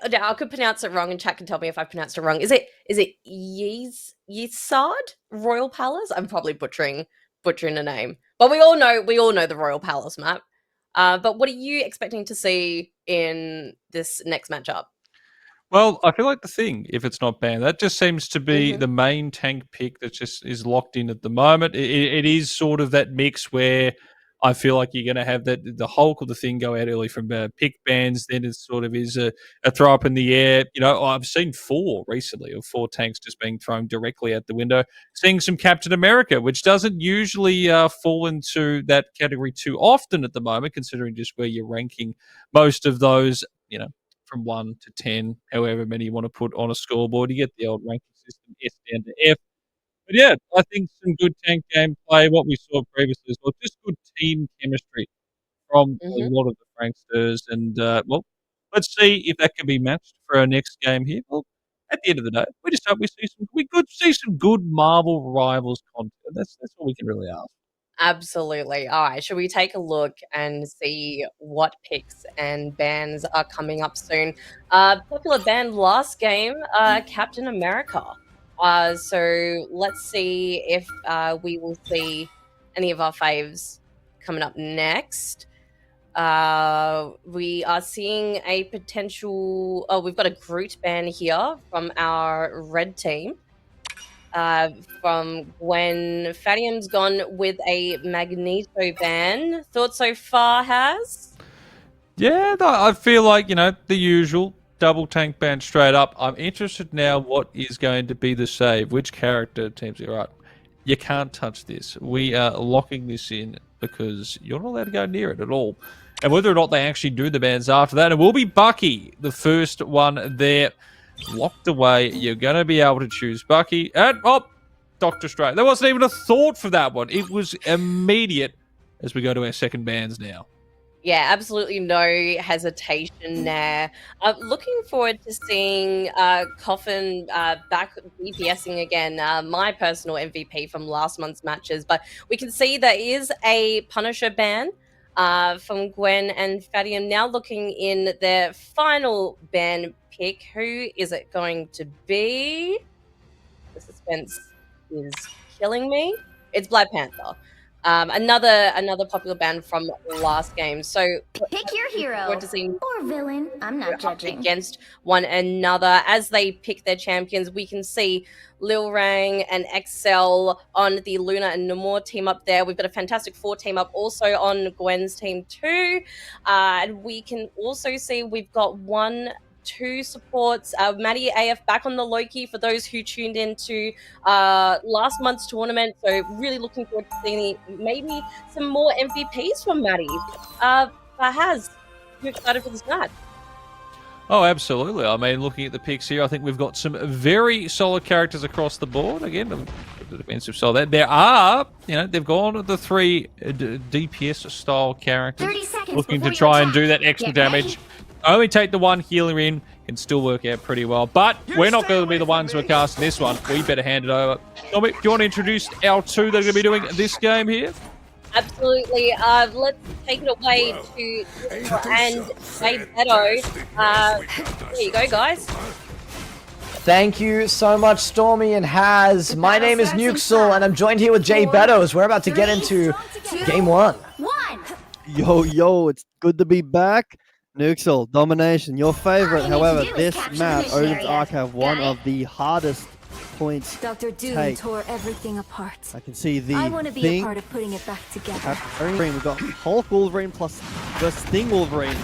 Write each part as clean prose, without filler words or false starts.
I could pronounce it wrong, and chat can tell me if I pronounced it wrong. Is it Yesard Royal Palace? I'm probably butchering the name, but we all know the Royal Palace map. But what are you expecting to see in this next matchup? Well, I feel like the thing, if it's not banned, that just seems to be Hmm. the main tank pick that just is locked in at the moment. It is sort of that mix where I feel like you're going to have the Hulk or the thing go out early from pick bans. Then it sort of is a throw up in the air. You know, I've seen 4 recently of 4 tanks just being thrown directly at the window. Seeing some Captain America, which doesn't usually fall into that category too often at the moment, considering just where you're ranking most of those. You know, from 1 to 10, however many you want to put on a scoreboard. You get the old ranking system, S down to F. But yeah, I think some good tank gameplay, what we saw previously as well, just good team chemistry from a Hmm. lot of the Franksters. And, well, let's see if that can be matched for our next game here. Well, at the end of the day, we just hope we could see some good Marvel Rivals content. That's all we can really ask. Absolutely. All right. Should we take a look and see what picks and bans are coming up soon? Popular band last game, Captain America. So let's see if we will see any of our faves coming up next. We are seeing a potential. Oh, we've got a Groot ban here from our red team. From when Fattyam's gone with a Magneto ban. Thoughts so far, has? Yeah, no, I feel like, the usual double tank ban straight up. I'm interested now what is going to be the save. Which character teams are right? You can't touch this. We are locking this in because you're not allowed to go near it at all. And whether or not they actually do the bans after that, it will be Bucky, the first one there. Locked away. You're going to be able to choose Bucky. And, Doctor Strange. There wasn't even a thought for that one. It was immediate as we go to our second bans now. Yeah, absolutely no hesitation there. Looking forward to seeing Coffin back DPSing again, my personal MVP from last month's matches. But we can see there is a Punisher ban from Gwen and Fattyam now looking in their final ban pick. Who is it going to be? The suspense is killing me. It's Black Panther. Another popular band from last game. So pick your hero forward to seeing or villain. I'm not judging. Against one another as they pick their champions. We can see Lil Rang and Excel on the Luna and Namor team up there. We've got a Fantastic Four team up also on Gwen's team too. And we can also see we've got 2 supports. Maddie AF back on the Loki for those who tuned into last month's tournament. So really looking forward to seeing maybe some more MVPs from Maddie. Fahaz, you excited for this match? Oh, absolutely. I mean, looking at the picks here, I think we've got some very solid characters across the board. Again, the defensive side. There are, they've gone with the 3 DPS style characters. 30 seconds looking to try and do that extra damage. Only take the 1 healer in, can still work out pretty well. But we're not going to be the ones who are casting this one. We better hand it over. Do you want to introduce our 2 that are going to be doing this game here? Absolutely. Let's take it away to and Jay Beto. There you go, guys. Thank you so much, Stormy and Haz. My name is Nuxel, and I'm joined here with Jay Beto as we're about to get into Game 1. Yo, it's good to be back. Nuxel, Domination, your favorite. However, this map, Odin's Archive, one of the hardest points. Dr. Doom tore everything apart. I can see the I want to be a part of putting it back together. We've got Hulk Wolverine plus the Sting Wolverine.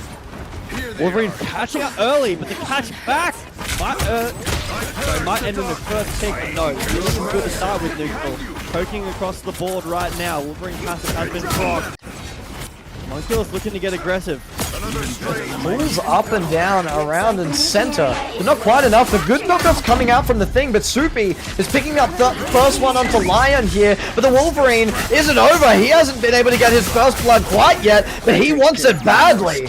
Wolverine catching out early, but the catch back might end in the first pick, but no. Really good to start with Nuxel. Poking across the board right now. Wolverine passive has been procced. Monkey's looking to get aggressive. Moves up and down, around and center, but not quite enough. The good knockoff's coming out from the thing, but Soupy is picking up the first one onto Lion here, but the Wolverine isn't over. He hasn't been able to get his first blood quite yet, but he wants it badly.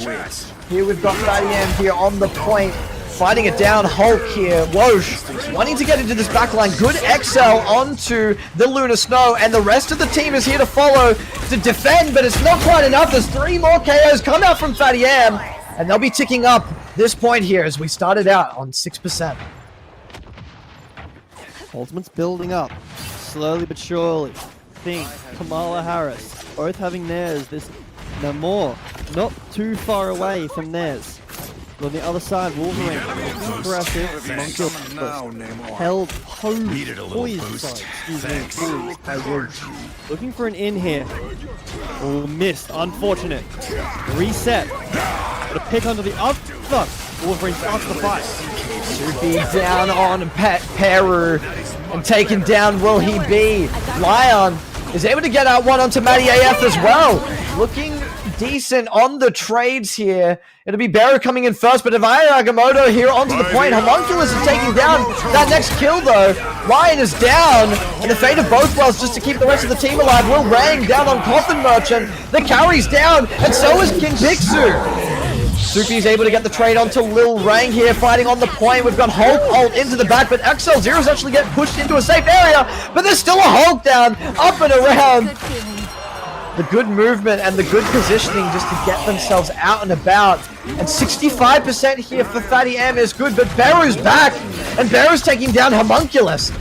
Here we've got fattyam here on the point, fighting it down. Hulk here, Whoosh, wanting to get into this backline. Good XL onto the Lunar Snow, and the rest of the team is here to follow, to defend, but it's not quite enough. There's 3 more KOs come out from fattyam, and they'll be ticking up this point here as we started out on 6%. Ultimate's building up, slowly but surely. Thing, Kamala Harris, both having theirs. This Namor, not too far away from theirs. But on the other side, Wolverine, aggressive, held poised by Rouge. Looking for an in here. Oh, missed, unfortunate. Reset, but a pick onto the up. Fuck, Wolverine starts the fight. Soupy down on Peru and taken down will he be? Lion is able to get out one onto Matty AF as well. Looking decent on the trades here. It'll be Beru coming in first, but Evaya Agamotto here onto the point. Homunculus is taking down that next kill though. Lion is down, and the fate of both wells just to keep the rest of the team alive. Will Rang down on Coffin Merchant. The carry's down, and so is King Pixu. Soupy is able to get the trade onto Lil Rang here, fighting on the point. We've got Hulk ult into the back, but XL0's actually get pushed into a safe area, but there's still a Hulk down, up and around. The good movement and the good positioning just to get themselves out and about. And 65% here for fattyam is good, but Beru's back, and Beru's taking down Homunculus.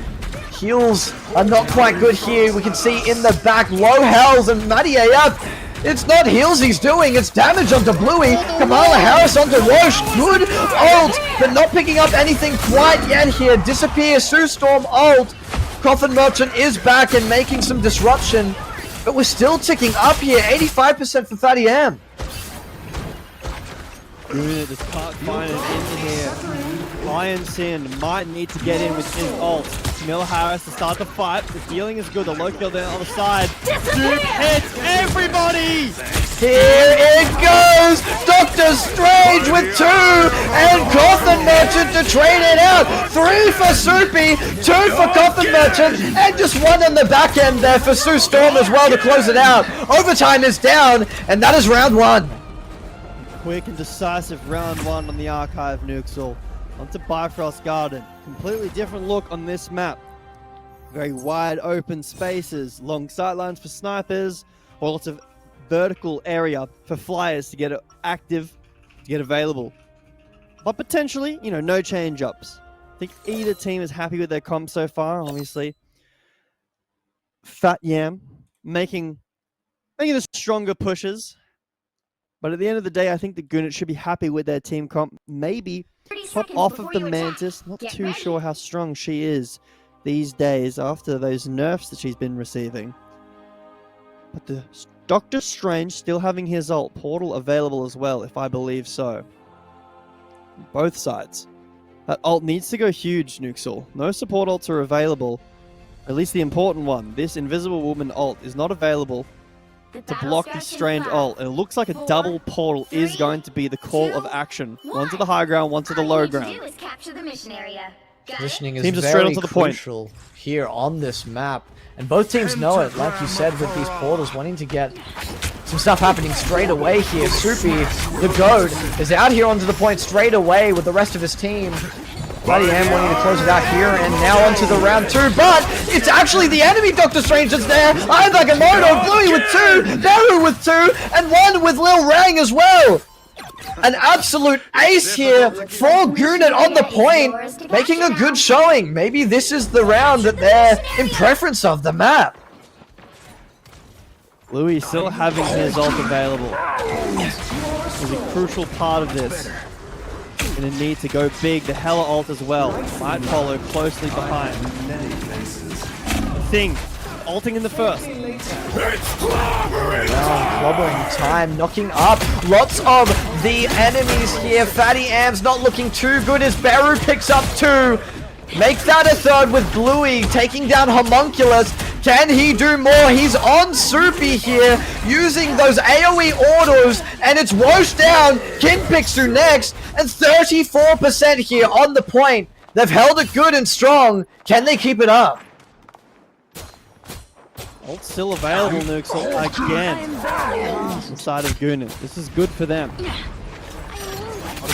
Heals are not quite good here. We can see in the back, low health, and Matty AF, it's not heals he's doing, it's damage onto Bluey. Kamala Harris onto Roche. Good ult, but not picking up anything quite yet here. Disappear, Sue Storm ult. Coffin Merchant is back and making some disruption, but we're still ticking up here. 85% for fattyam. Gewn Iit just can't find an in here. Iron Sin might need to get in with his ult. Camilla Harris to start the fight. The healing is good. The low kill there on the side. Duke hits everybody! Here it goes! Doctor Strange with 2! And Coffin Merchant to trade it out! 3 for Soupy, 2 for Coffin Merchant, and just 1 on the back end there for Sue Storm as well to close it out. Overtime is down, and that is round 1. Quick and decisive round 1 on the Archive Nuxel. Onto Bifrost Garden. Completely different look on this map. Very wide open spaces, long sightlines for snipers, or lots of vertical area for flyers to get active, to get available. But potentially, you know, no change-ups. I think either team is happy with their comp so far, obviously. fattyam making the stronger pushes. But at the end of the day, I think the Gewn Iit should be happy with their team comp. Maybe pop off of the Mantis. Not too sure how strong she is these days after those nerfs that she's been receiving. But the Doctor Strange still having his ult. Portal available as well, if I believe so. Both sides. That ult needs to go huge, Nuxel. No support ults are available. At least the important one. This Invisible Woman ult is not available to block the Strange ult. And it looks like a double portal is going to be the call of action. One to the high ground, one to the low ground. Positioning is Teams are straight very onto the point crucial here on this map. And both teams know it, like you said, with these portals wanting to get some stuff happening straight away here. Soupy, the goat, is out here onto the point straight away with the rest of his team. fattyam wanting to close it out here, and now onto the round 2, but it's actually the enemy Doctor Strange that's there. Iron Agamotto, Bluey with 2, Beru with 2, and 1 with Lil Rang as well. An absolute ace here for Gewn Iit on the point, making a good showing. Maybe this is the round that they're in preference of the map. Louis still having his ult available. Is a crucial part of this. Gonna need to go big. The Hela ult as well might follow closely behind. Thing, ulting in the first. Clobbering time, knocking up lots of the enemies here. fattyam's not looking too good as Beru picks up 2. Make that a 3rd with Bluey taking down Homunculus. Can he do more? He's on Soupy here, using those AoE autos, and it's Roche down. Kinpixu next, and 34% here on the point. They've held it good and strong. Can they keep it up? Ult still available, Nuxel, again. Inside of Gewn Iit. This is good for them.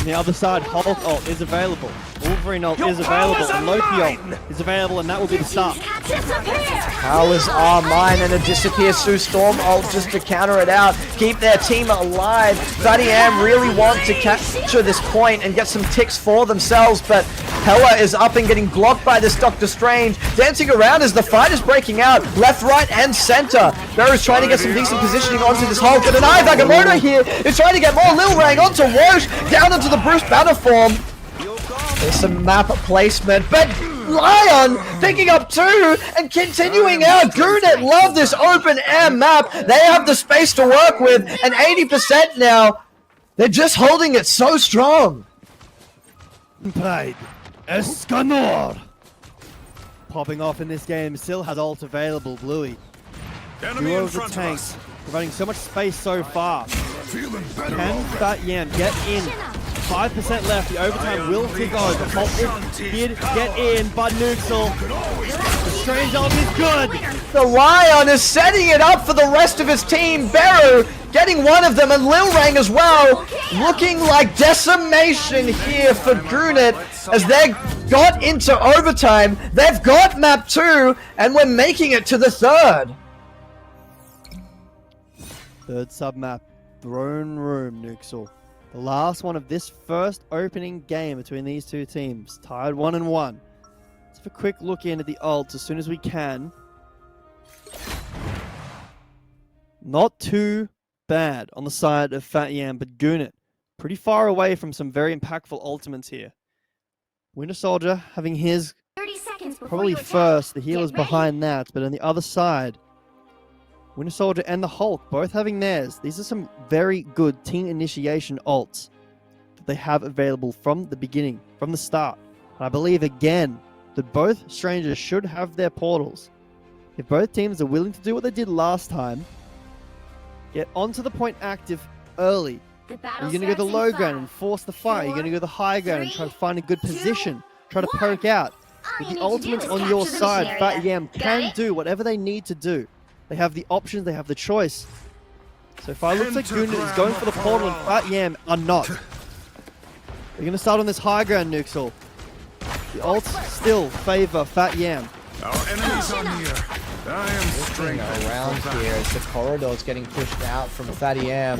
the other side, Hulk ult is available. Wolverine ult is available. And Loki ult is available, and that will be the start. Powers are mine, and a Disappear Sue Storm ult just to counter it out. Keep their team alive. fattyam really want to capture this point and get some ticks for themselves, but Hela is up and getting blocked by this Doctor Strange. Dancing around as the fight is breaking out. Left, right, and center. Beru's trying to get some decent positioning onto this Hulk, but an Eye Agamotto here is trying to get more Lil Rang onto Whoosh, down into the Bruce Banner form. There's some map placement, but Lion picking up 2 and continuing out. Gewn Iit love this open air map. They have the space to work with, and 80% now. They're just holding it so strong. Pride. Escanor. Popping off in this game, still has ult available, Bluey. Duo of the tanks, providing so much space so far. Can fattyam get in? 5% left, the overtime will kick over. Hulk did get in, but Nuxel. The Strange ult is good! The Lion is setting it up for the rest of his team. Beru getting one of them, and Lil Rang as well. Looking like decimation here for Gewn Iit as they got into overtime. They've got map 2, and we're making it to the 3rd. Third sub-map, Throne Room, Nuxel. The last one of this first opening game between these two teams. Tied 1-1. Let's have a quick look in at the ults as soon as we can. Not too bad on the side of fattyam, but Gewn Iit pretty far away from some very impactful ultimates here. Winter Soldier having his 30 seconds probably first. The healer's behind that, but on the other side, Winter Soldier and the Hulk both having theirs. These are some very good team initiation ults that they have available from the beginning, from the start. And I believe, again, that both Strangers should have their portals. If both teams are willing to do what they did last time, get onto the point active early. Are you going to go the low ground and force the fight? Are you going to go the high ground and try to find a good position? Try to poke out. With the ultimates on your side, fattyam can do whatever they need to do. They have the options, they have the choice. So far, it looks like Gewn Iit is going for the portal and fattyam are not. They're going to start on this high ground, Nuxel. The ults still favor fattyam. Our enemies are near. I am Looking around here as the corridor is getting pushed out from fattyam.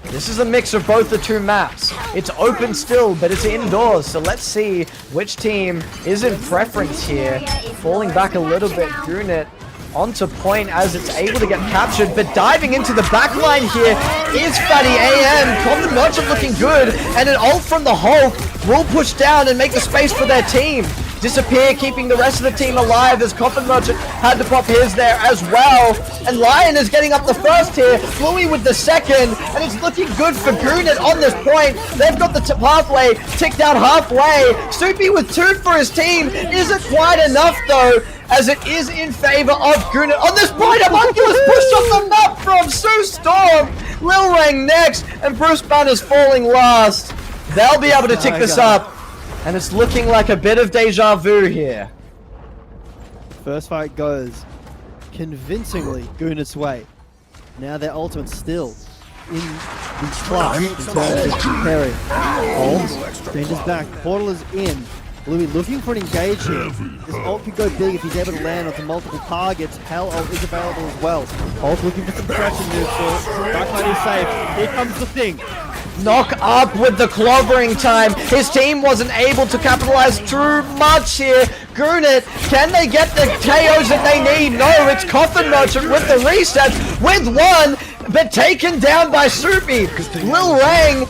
This is a mix of both the two maps. It's open still, but it's indoors. So let's see which team is in preference here. Falling back a little bit, Gewn Iit onto point as it's able to get captured, but diving into the back line here is fattyam. Common Merchant looking good, and an ult from the Hulk will push down and make the space for their team. Disappear, keeping the rest of the team alive as Coffin Merchant had to pop his there as well. And Lion is getting up the first here, Bluey with the second, and it's looking good for Gewn Iit on this point. They've got the pathway ticked out halfway. Soupy with 2 for his team isn't quite enough though, as it is in favor of Gewn Iit. On this point, Homunculus pushed off the map from Sue Storm. Lil Rang next, and Bruce Banner's falling last. They'll be able to tick this up. And it's looking like a bit of deja vu here. First fight goes convincingly Gewn Iit's way. Now their ultimate's still in the clutch in terms of carry. Ult, Stranger's back, portal is in. Bluey looking for an engage here. This ult could go big if he's able to land onto multiple targets. Hell ult is available as well. Ult looking for some pressure moves. Backline is safe. Here comes the thing. Knock up with the clobbering time. His team wasn't able to capitalize too much here. Gewn Iit, can they get the KOs that they need? No, it's Coffin Merchant with the reset with one, but taken down by Soupy. Lil Rang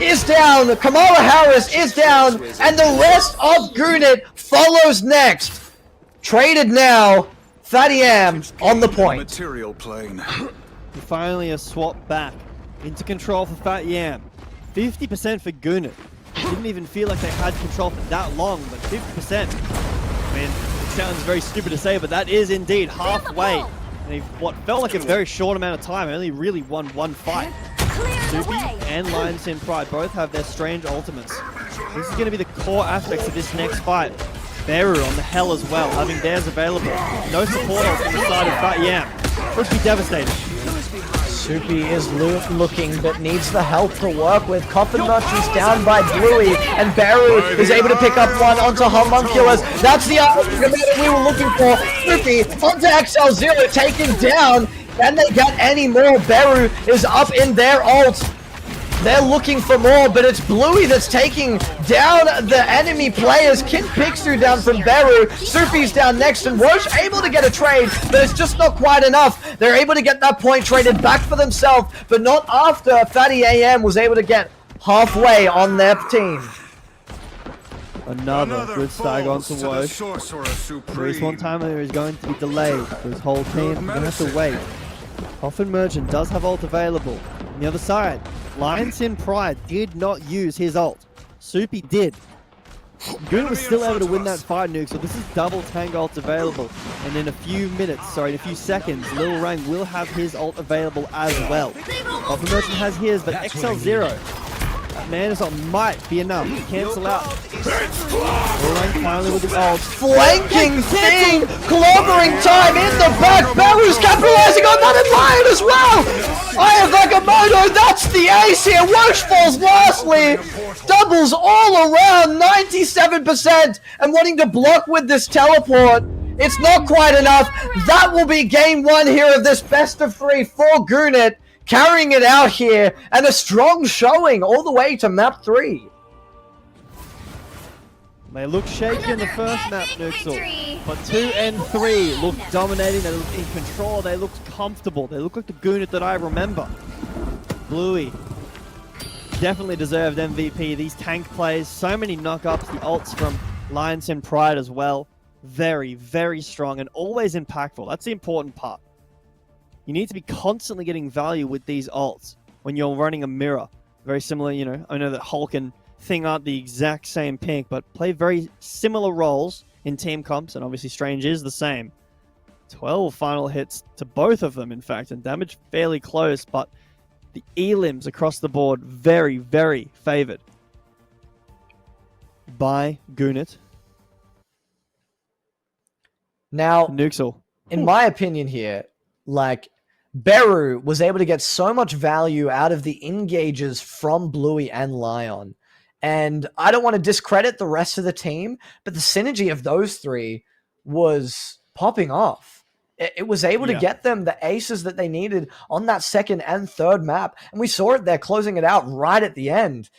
is down, Kamala Harris is down, and the rest of Gewn Iit follows next. Traded now, fattyam on the point. material plane. Finally a swap back into control for fattyam. 50% for Gewn Iit. Didn't even feel like they had control for that long, but 50%. I mean, it sounds very stupid to say, but that is indeed halfway. And what felt like a very short amount of time, only really won one fight. Soupy and Lion's in Pride both have their strange ultimates. This is going to be the core aspects of this next fight. Beru on the Hell as well, having theirs available. No support ult from the side of fattyam. Would be devastating. Soupy is looking, but needs the help to work with. Coffin Merchant's down by Bluey, and Beru is able to pick up one onto Homunculus. That's the argument that we were looking for. Soupy onto XL0, taken down. Can they get any more? Beru is up in their ult. They're looking for more, but it's Bluey that's taking down the enemy players. Kid Pixu down from Beru. Soupy's down next, and Wosh able to get a trade, but it's just not quite enough. They're able to get that point traded back for themselves, but not after fattyam was able to get halfway on their team. Another good stag onto Wosh. Respawn timer is going to be delayed for his whole team. They're going to have to wait. Coffin Merchant does have ult available. On the other side, Lionsin Pride did not use his ult. Soupy did. Gewn was still able to win that fight, Nuke, so this is double tank ult available. And in a few seconds, Lil Rang will have his ult available as well. Coffin Merchant has his, but XL0. Man, ult might be enough to cancel out. Lil Rang finally with the ult. Flanking thing! Clobbering time in the back! Beru's capitalizing on that in Lion as well! I have Vagamoto, that's the ace here! Wosh falls lastly! Doubles all around, 97%! And wanting to block with this teleport. It's not quite enough. That will be game one here of this best of 3 for Gewn Iit. Carrying it out here, and a strong showing all the way to map 3. They look shaky in the first map, Nuxel, but 2 and 3 look dominating, they look in control, they look comfortable, they look like the Gewn Iit that I remember. Bluey definitely deserved MVP. These tank plays, so many knock-ups, the ults from Lionsin Pride as well. Very, very strong and always impactful. That's the important part. You need to be constantly getting value with these ults when you're running a mirror. Very similar, you know, I know that Hulk and Thing aren't the exact same pick, but play very similar roles in team comps, and obviously Strange is the same. 12 final hits to both of them, in fact, and damage fairly close, but the elims across the board very, very favored by Gewn Iit. Now, Nuxel. in my opinion here, like, Beru was able to get so much value out of the engages from Bluey and Lion. And I don't want to discredit the rest of the team, but the synergy of those three was popping off. It was able to get them the aces that they needed on that second and third map. And we saw it there, closing it out right at the end.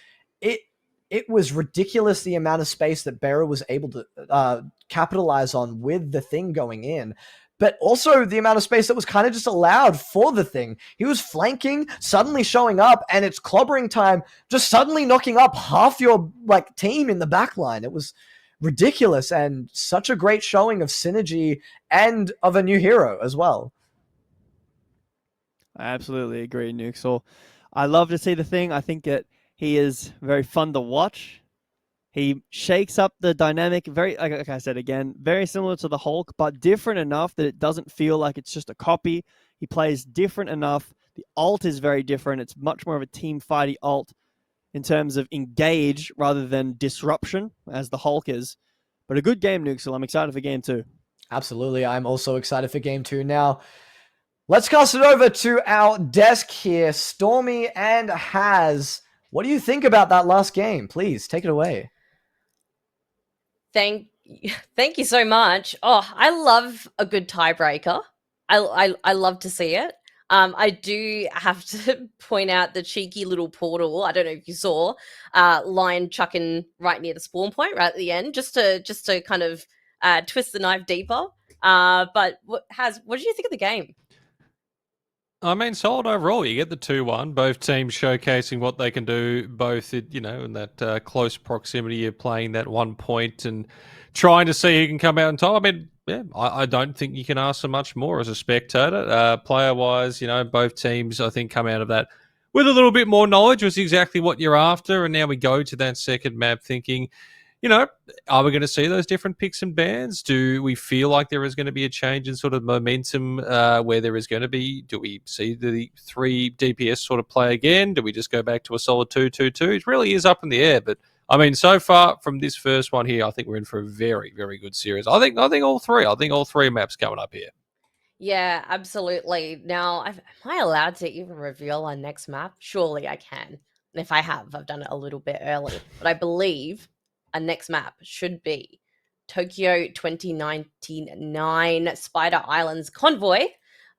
It was ridiculous the amount of space that Beru was able to capitalize on with the thing going in. But also the amount of space that was kind of just allowed for the thing. He was flanking, suddenly showing up, and it's clobbering time, just suddenly knocking up half your team in the backline. It was ridiculous, and such a great showing of synergy and of a new hero as well. I absolutely agree, Nuxel. I love to see the thing. I think that he is very fun to watch. He shakes up the dynamic, very, like I said again, very similar to the Hulk, but different enough that it doesn't feel like it's just a copy. He plays different enough. The ult is very different. It's much more of a team fighty ult in terms of engage rather than disruption, as the Hulk is. But a good game, Nuxel. I'm excited for game 2. Absolutely. I'm also excited for game 2. Now, let's cast it over to our desk here. Stormy and Haz, what do you think about that last game? Please, take it away. Thank you so much. Oh, I love a good tiebreaker. I love to see it. I do have to point out the cheeky little portal. I don't know if you saw Lion chucking right near the spawn point right at the end, just to kind of twist the knife deeper. But what did you think of the game? I mean, solid overall. You get the 2-1. Both teams showcasing what they can do, both, in that close proximity of playing that 1 point and trying to see who can come out on top. I mean, yeah, I don't think you can ask for much more as a spectator. Player-wise, both teams, I think, come out of that with a little bit more knowledge, was exactly what you're after. And now we go to that second map thinking, are we going to see those different picks and bans? Do we feel like there is going to be a change in sort of momentum where there is going to be? Do we see the 3 DPS sort of play again? Do we just go back to a solid 2-2-2? It really is up in the air. But, I mean, so far from this first one here, I think we're in for a very, very good series. I think all three. I think all 3 maps coming up here. Yeah, absolutely. Now, am I allowed to even reveal our next map? Surely I can. And if I have, I've done it a little bit early. But I believe our next map should be Tokyo 2099 Spider Islands Convoy.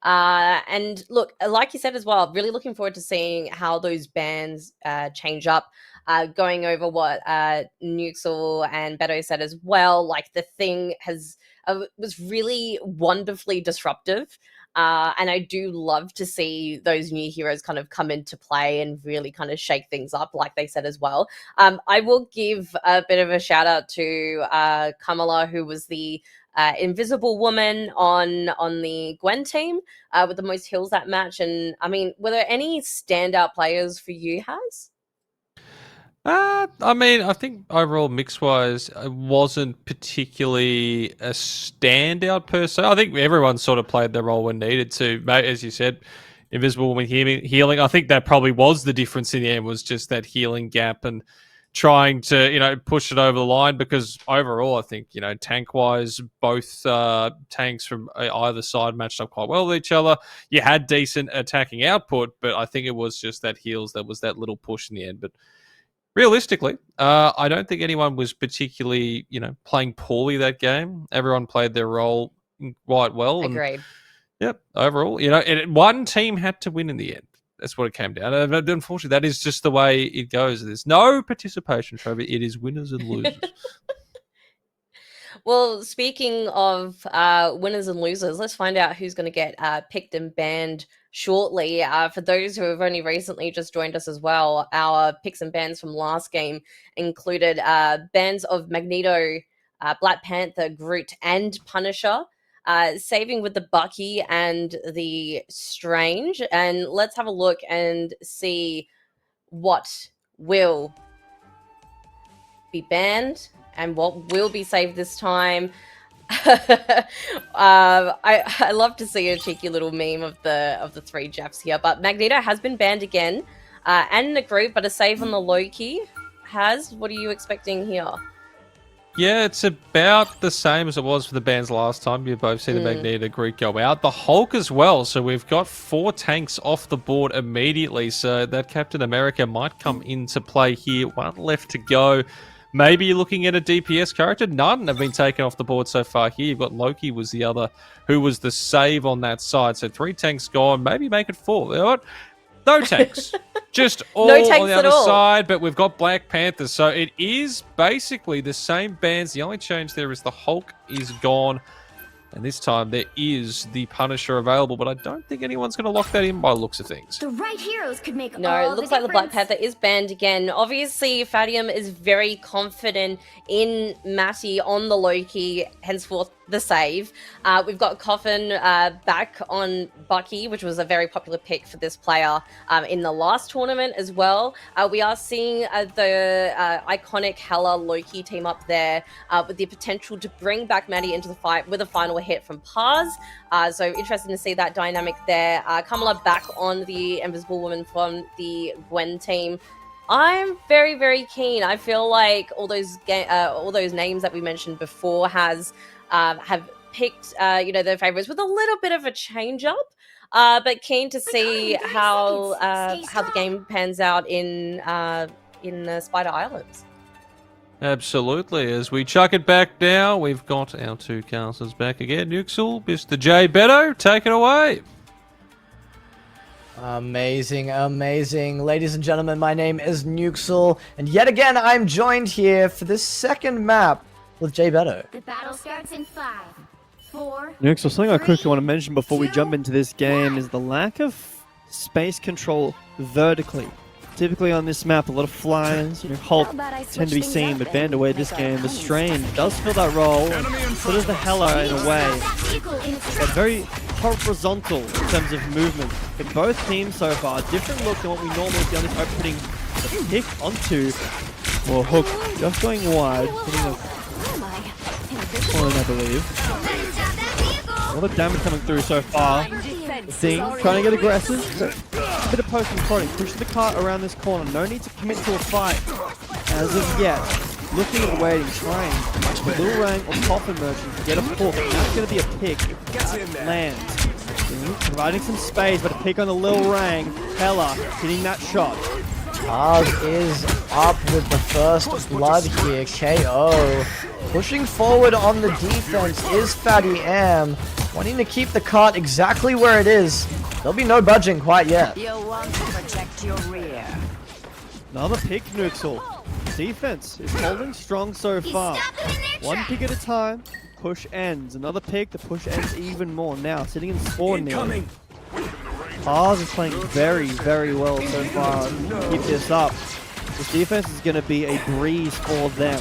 And look, like you said as well, really looking forward to seeing how those bands change up. Going over what Nuxel and Beto said as well, like the thing was really wonderfully disruptive. And I do love to see those new heroes kind of come into play and really kind of shake things up, like they said as well. I will give a bit of a shout out to Kamala, who was the invisible woman on the Gwen team with the most kills that match. And I mean, were there any standout players for you, Has? I mean, I think overall mix-wise, it wasn't particularly a standout per se. I think everyone sort of played their role when needed to. As you said, Invisible Woman healing. I think that probably was the difference in the end, was just that healing gap and trying to, push it over the line, because overall, I think, tank-wise, both tanks from either side matched up quite well with each other. You had decent attacking output, but I think it was just that heals that was that little push in the end. But realistically, I don't think anyone was particularly, playing poorly that game. Everyone played their role quite well. Agreed. Yep, overall, one team had to win in the end. That's what it came down to. But unfortunately, that is just the way it goes. There's no participation trophy. It is winners and losers. Well, speaking of winners and losers, let's find out who's going to get picked and banned shortly. For those who have only recently just joined us as well, our picks and bans from last game included bans of Magneto, Black Panther, Groot, and Punisher. Saving with the Bucky and the Strange. And let's have a look and see what will be banned and what will be saved this time. I love to see a cheeky little meme of the three Jeffs here, but Magneto has been banned again, and the group, but a save on the Loki. What are you expecting here? Yeah, it's about the same as it was for the bans last time. You both see the Magneto Greek go out. The Hulk as well. So we've got 4 tanks off the board immediately. So that Captain America might come into play here. 1 left to go. Maybe you're looking at a DPS character. None have been taken off the board so far here. You've got Loki was the other who was the save on that side. So 3 tanks gone. Maybe make it 4. You know what? No tanks. Just all No tanks on the at other all. side, but we've got Black Panther. So it is basically the same bands. The only change there is the Hulk is gone. And this time there is the Punisher available, but I don't think anyone's going to lock that in by the looks of things. The right heroes could make No, all it looks the like the Black difference. Panther is banned again. Obviously, fattyam is very confident in Matty on the Loki, henceforth the save. We've got Coffin back on Bucky, which was a very popular pick for this player in the last tournament as well. We are seeing the iconic Hela Loki team up there with the potential to bring back Matty into the fight with a final hit from Paz. So interesting to see that dynamic there. Kamala back on the Invisible Woman from the Gwen team. I'm very, very keen. I feel like all those names that we mentioned before have picked their favorites with a little bit of a change up. But keen to see how the game pans out in the Spider Islands. Absolutely. As we chuck it back now, we've got our 2 casters back again. Nuxel, Mr. J. Beto, take it away. Amazing, amazing. Ladies and gentlemen, my name is Nuxel, and yet again I'm joined here for this second map with Jay Beto. The battle starts in 5, 4. Nuxel, something I quickly 3, want to mention before we 2, jump into this game is the lack of space control vertically. Typically on this map, a lot of flyers, Hulk tend to be seen, but banned away this game. The Strain does fill that role, and so does the Hela in a way. But very horizontal in terms of movement for both teams so far. Different look than what we normally see on this opening. The pick onto, or Hook, just going wide, hitting a point, I believe. A lot of damage coming through so far. The Thing trying to get aggressive. A bit of post and prodding. Push the cart around this corner. No need to commit to a fight as of yet. looking at waiting, trying Lil Rang or Coffin Merchant to get a pull. That's going to be a pick. Lands. Providing some space, but a pick on the Lil Rang. Hella hitting that shot. Paz is up with the first blood here. KO. Pushing forward on the defense is fattyam. Wanting to keep the cart exactly where it is. There'll be no budging quite yet. You'll want to protect your rear. Another pick, Nuxel. Defense is holding strong so far. One pick at a time. Push ends. Another pick. The push ends even more. Now sitting in spawn near. Paz is playing very, very well so far. Keep this up. This defense is going to be a breeze for them.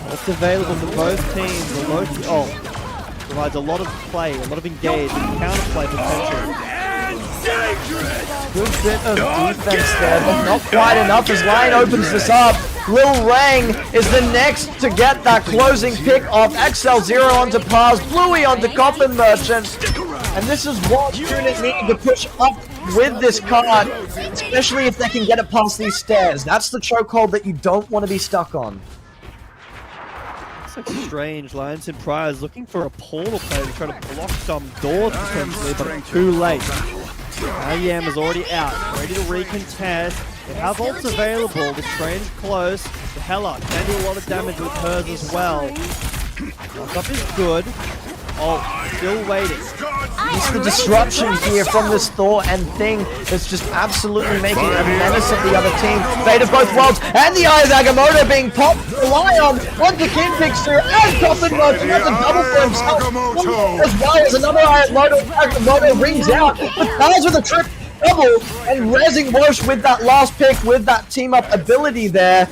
What's available for both teams? The low provides a lot of play, a lot of engage, and counterplay potential. Good bit of defense there, but not quite enough as Lion opens this up. Lil Rang is the next to get that closing pick off. XL0 onto Paz, Bluey onto Coffin Merchant. And this is what Gewn Iit need to push up with this card, especially if they can get it past these stairs. That's the chokehold that you don't want to be stuck on. It's like strange. Lions and Priors looking for a portal play to try to block some doors potentially, but too late. fattyam is already out, ready to recontest. They have ults available. The strange close. The Hella can do a lot of damage with hers as well. Lockup is good. Oh, still waiting. It's the disruption here from this Thor and Thing that's just absolutely making a menace of the other team. Fate of both worlds and the Eye of Agamotto being popped. Lion onto King Pixter and Coffin Merchant has a double for himself. As well as another Eye of Agamotto rings out with Paz with a trip double and rezzing Wosh with that last pick with that team up ability there.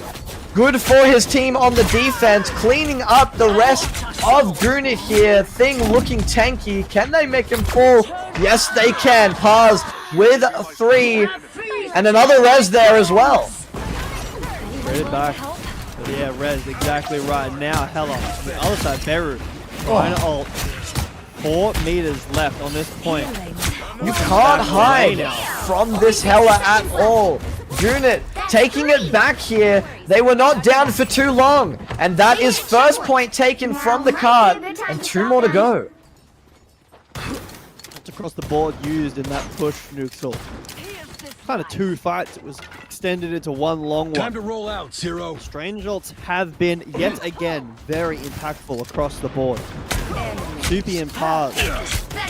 Good for his team on the defense, cleaning up the rest of Gewn Iit here. Thing looking tanky. Can they make him fall? Yes, they can. Paz with 3. And another res there as well. Read it back. But yeah, res, exactly right. Now, Hella. On the other side, Beru. Trying to ult. 4 meters left on this point. You can't hide from this Hella at all. Gewn Iit taking it back here. They were not down for too long. And that is first point taken from the cart. And 2 more to go. It's across the board used in that push, Nuxel. Kind of 2 fights. It was extended into 1 long one. Time to roll out, Zero. Strange ults have been, yet again, very impactful across the board. Soupy and Paz.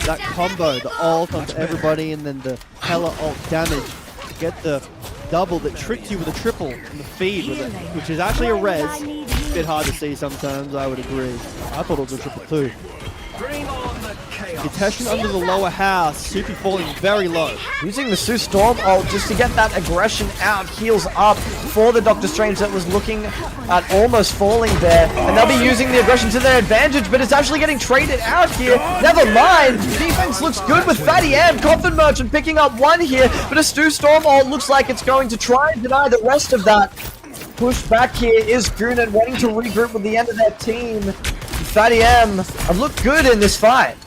That combo, the ult onto everybody and then the Hella ult damage. Get the double that tricks you with a triple in the feed with it, which is actually a res. A bit hard to see sometimes, I would agree. I thought it was a triple too. Detection under the lower house. Soupy falling very low. Using the Sue Storm ult just to get that aggression out. Heals up for the Doctor Strange that was looking at almost falling there. And they'll be using the aggression to their advantage, but it's actually getting traded out here. Never mind. Defense looks good with fattyam. Coffin Merchant picking up 1 here, but a Stu Storm ult looks like it's going to try and deny the rest of that. Push back here is Gewn Iit wanting to regroup with the end of their team. fattyam have looked good in this fight.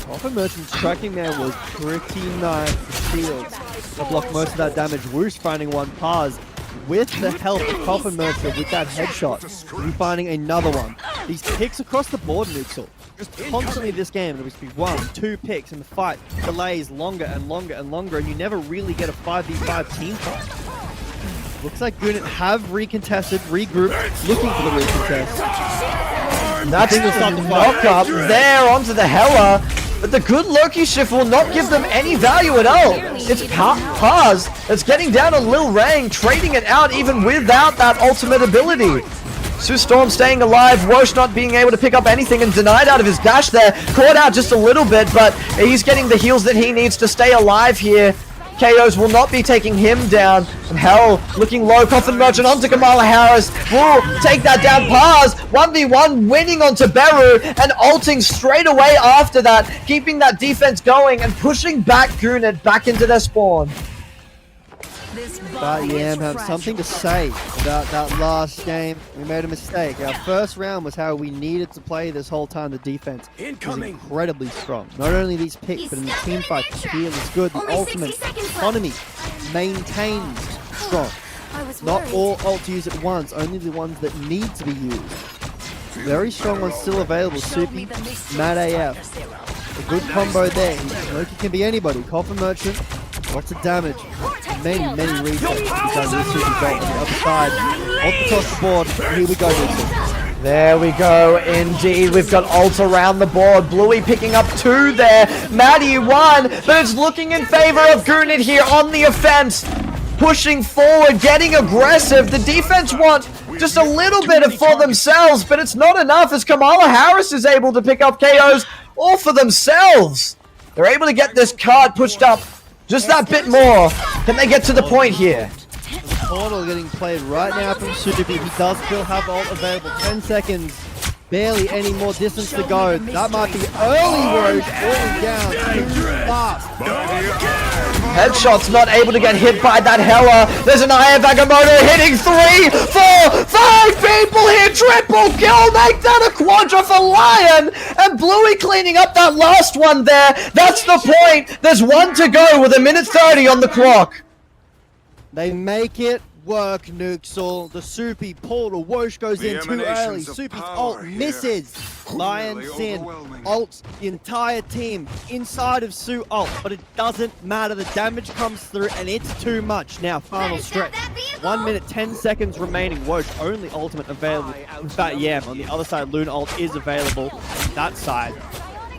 Coffin Merchant's tracking there was pretty nice. The shields that blocked most of that damage. Woosh finding 1 Paz with the help of Coffin Merchant with that headshot. You finding another one. These picks across the board, Nuxel. Just constantly this game, there was 1, 2 picks, and the fight delays longer and longer and longer, and you never really get a 5v5 team fight. Looks like Gewn Iit have recontested, regrouped, looking for the recontest. That's the knock up there onto the Hella. But the good Loki shift will not give them any value at all. It's Paz that's getting down on Lil Rang, trading it out even without that ultimate ability. Sue Storm staying alive, Wosh not being able to pick up anything and denied out of his dash there. Caught out just a little bit, but he's getting the heals that he needs to stay alive here. KOs will not be taking him down. And Hell looking low. Coffin Merchant onto Kamala Harris. Will take that down. Paz 1v1 winning onto Beru and ulting straight away after that. Keeping that defense going and pushing back Gewn Iit back into their spawn. fattyam have something to say about that last game. We made a mistake. Our first round was how we needed to play this whole time. The defense was incredibly strong. Not only these picks, but in the team fight, the heal is good. The ultimate economy maintains strong. Not all ults used at once, only the ones that need to be used. Very strong one still available. Soupy, Mad AF. A good combo there. Loki can be anybody. Coffer Merchant, lots of damage. Many resets because of the Soupy belt on the other side. Ult across the board. Here we go, Nixon. There we go, indeed. We've got ult around the board. Bluey picking up 2 there. Maddie 1, but it's looking in favor of Gewn Iit here on the offense. Pushing forward, getting aggressive. The defense want just a little bit for themselves, but it's not enough as Kamala Harris is able to pick up KOs all for themselves. They're able to get this card pushed up just that bit more. Can they get to the point here? Portal getting played right now from Soupy. He does still have ult available. 10 seconds. Barely any more distance to go. That might be early Rogue falling down too fast. Headshot's not able to get hit by that Hella. There's an Eye of Agamotto hitting 3, 4, 5 people here. Triple kill. Make that a quadra for Lion. And Bluey cleaning up that last one there. That's the point. There's 1 to go with 1:30 on the clock. They make it work, Nuxel. The Soupy portal. Whoosh goes in too early. Soupy's ult misses. Lion Sin ults the entire team inside of Su ult, but it doesn't matter. The damage comes through and it's too much. Now, final stretch. 1 minute, 10 seconds remaining. Whoosh, only ultimate available. fattyam on the other side, Luna ult is available on that side.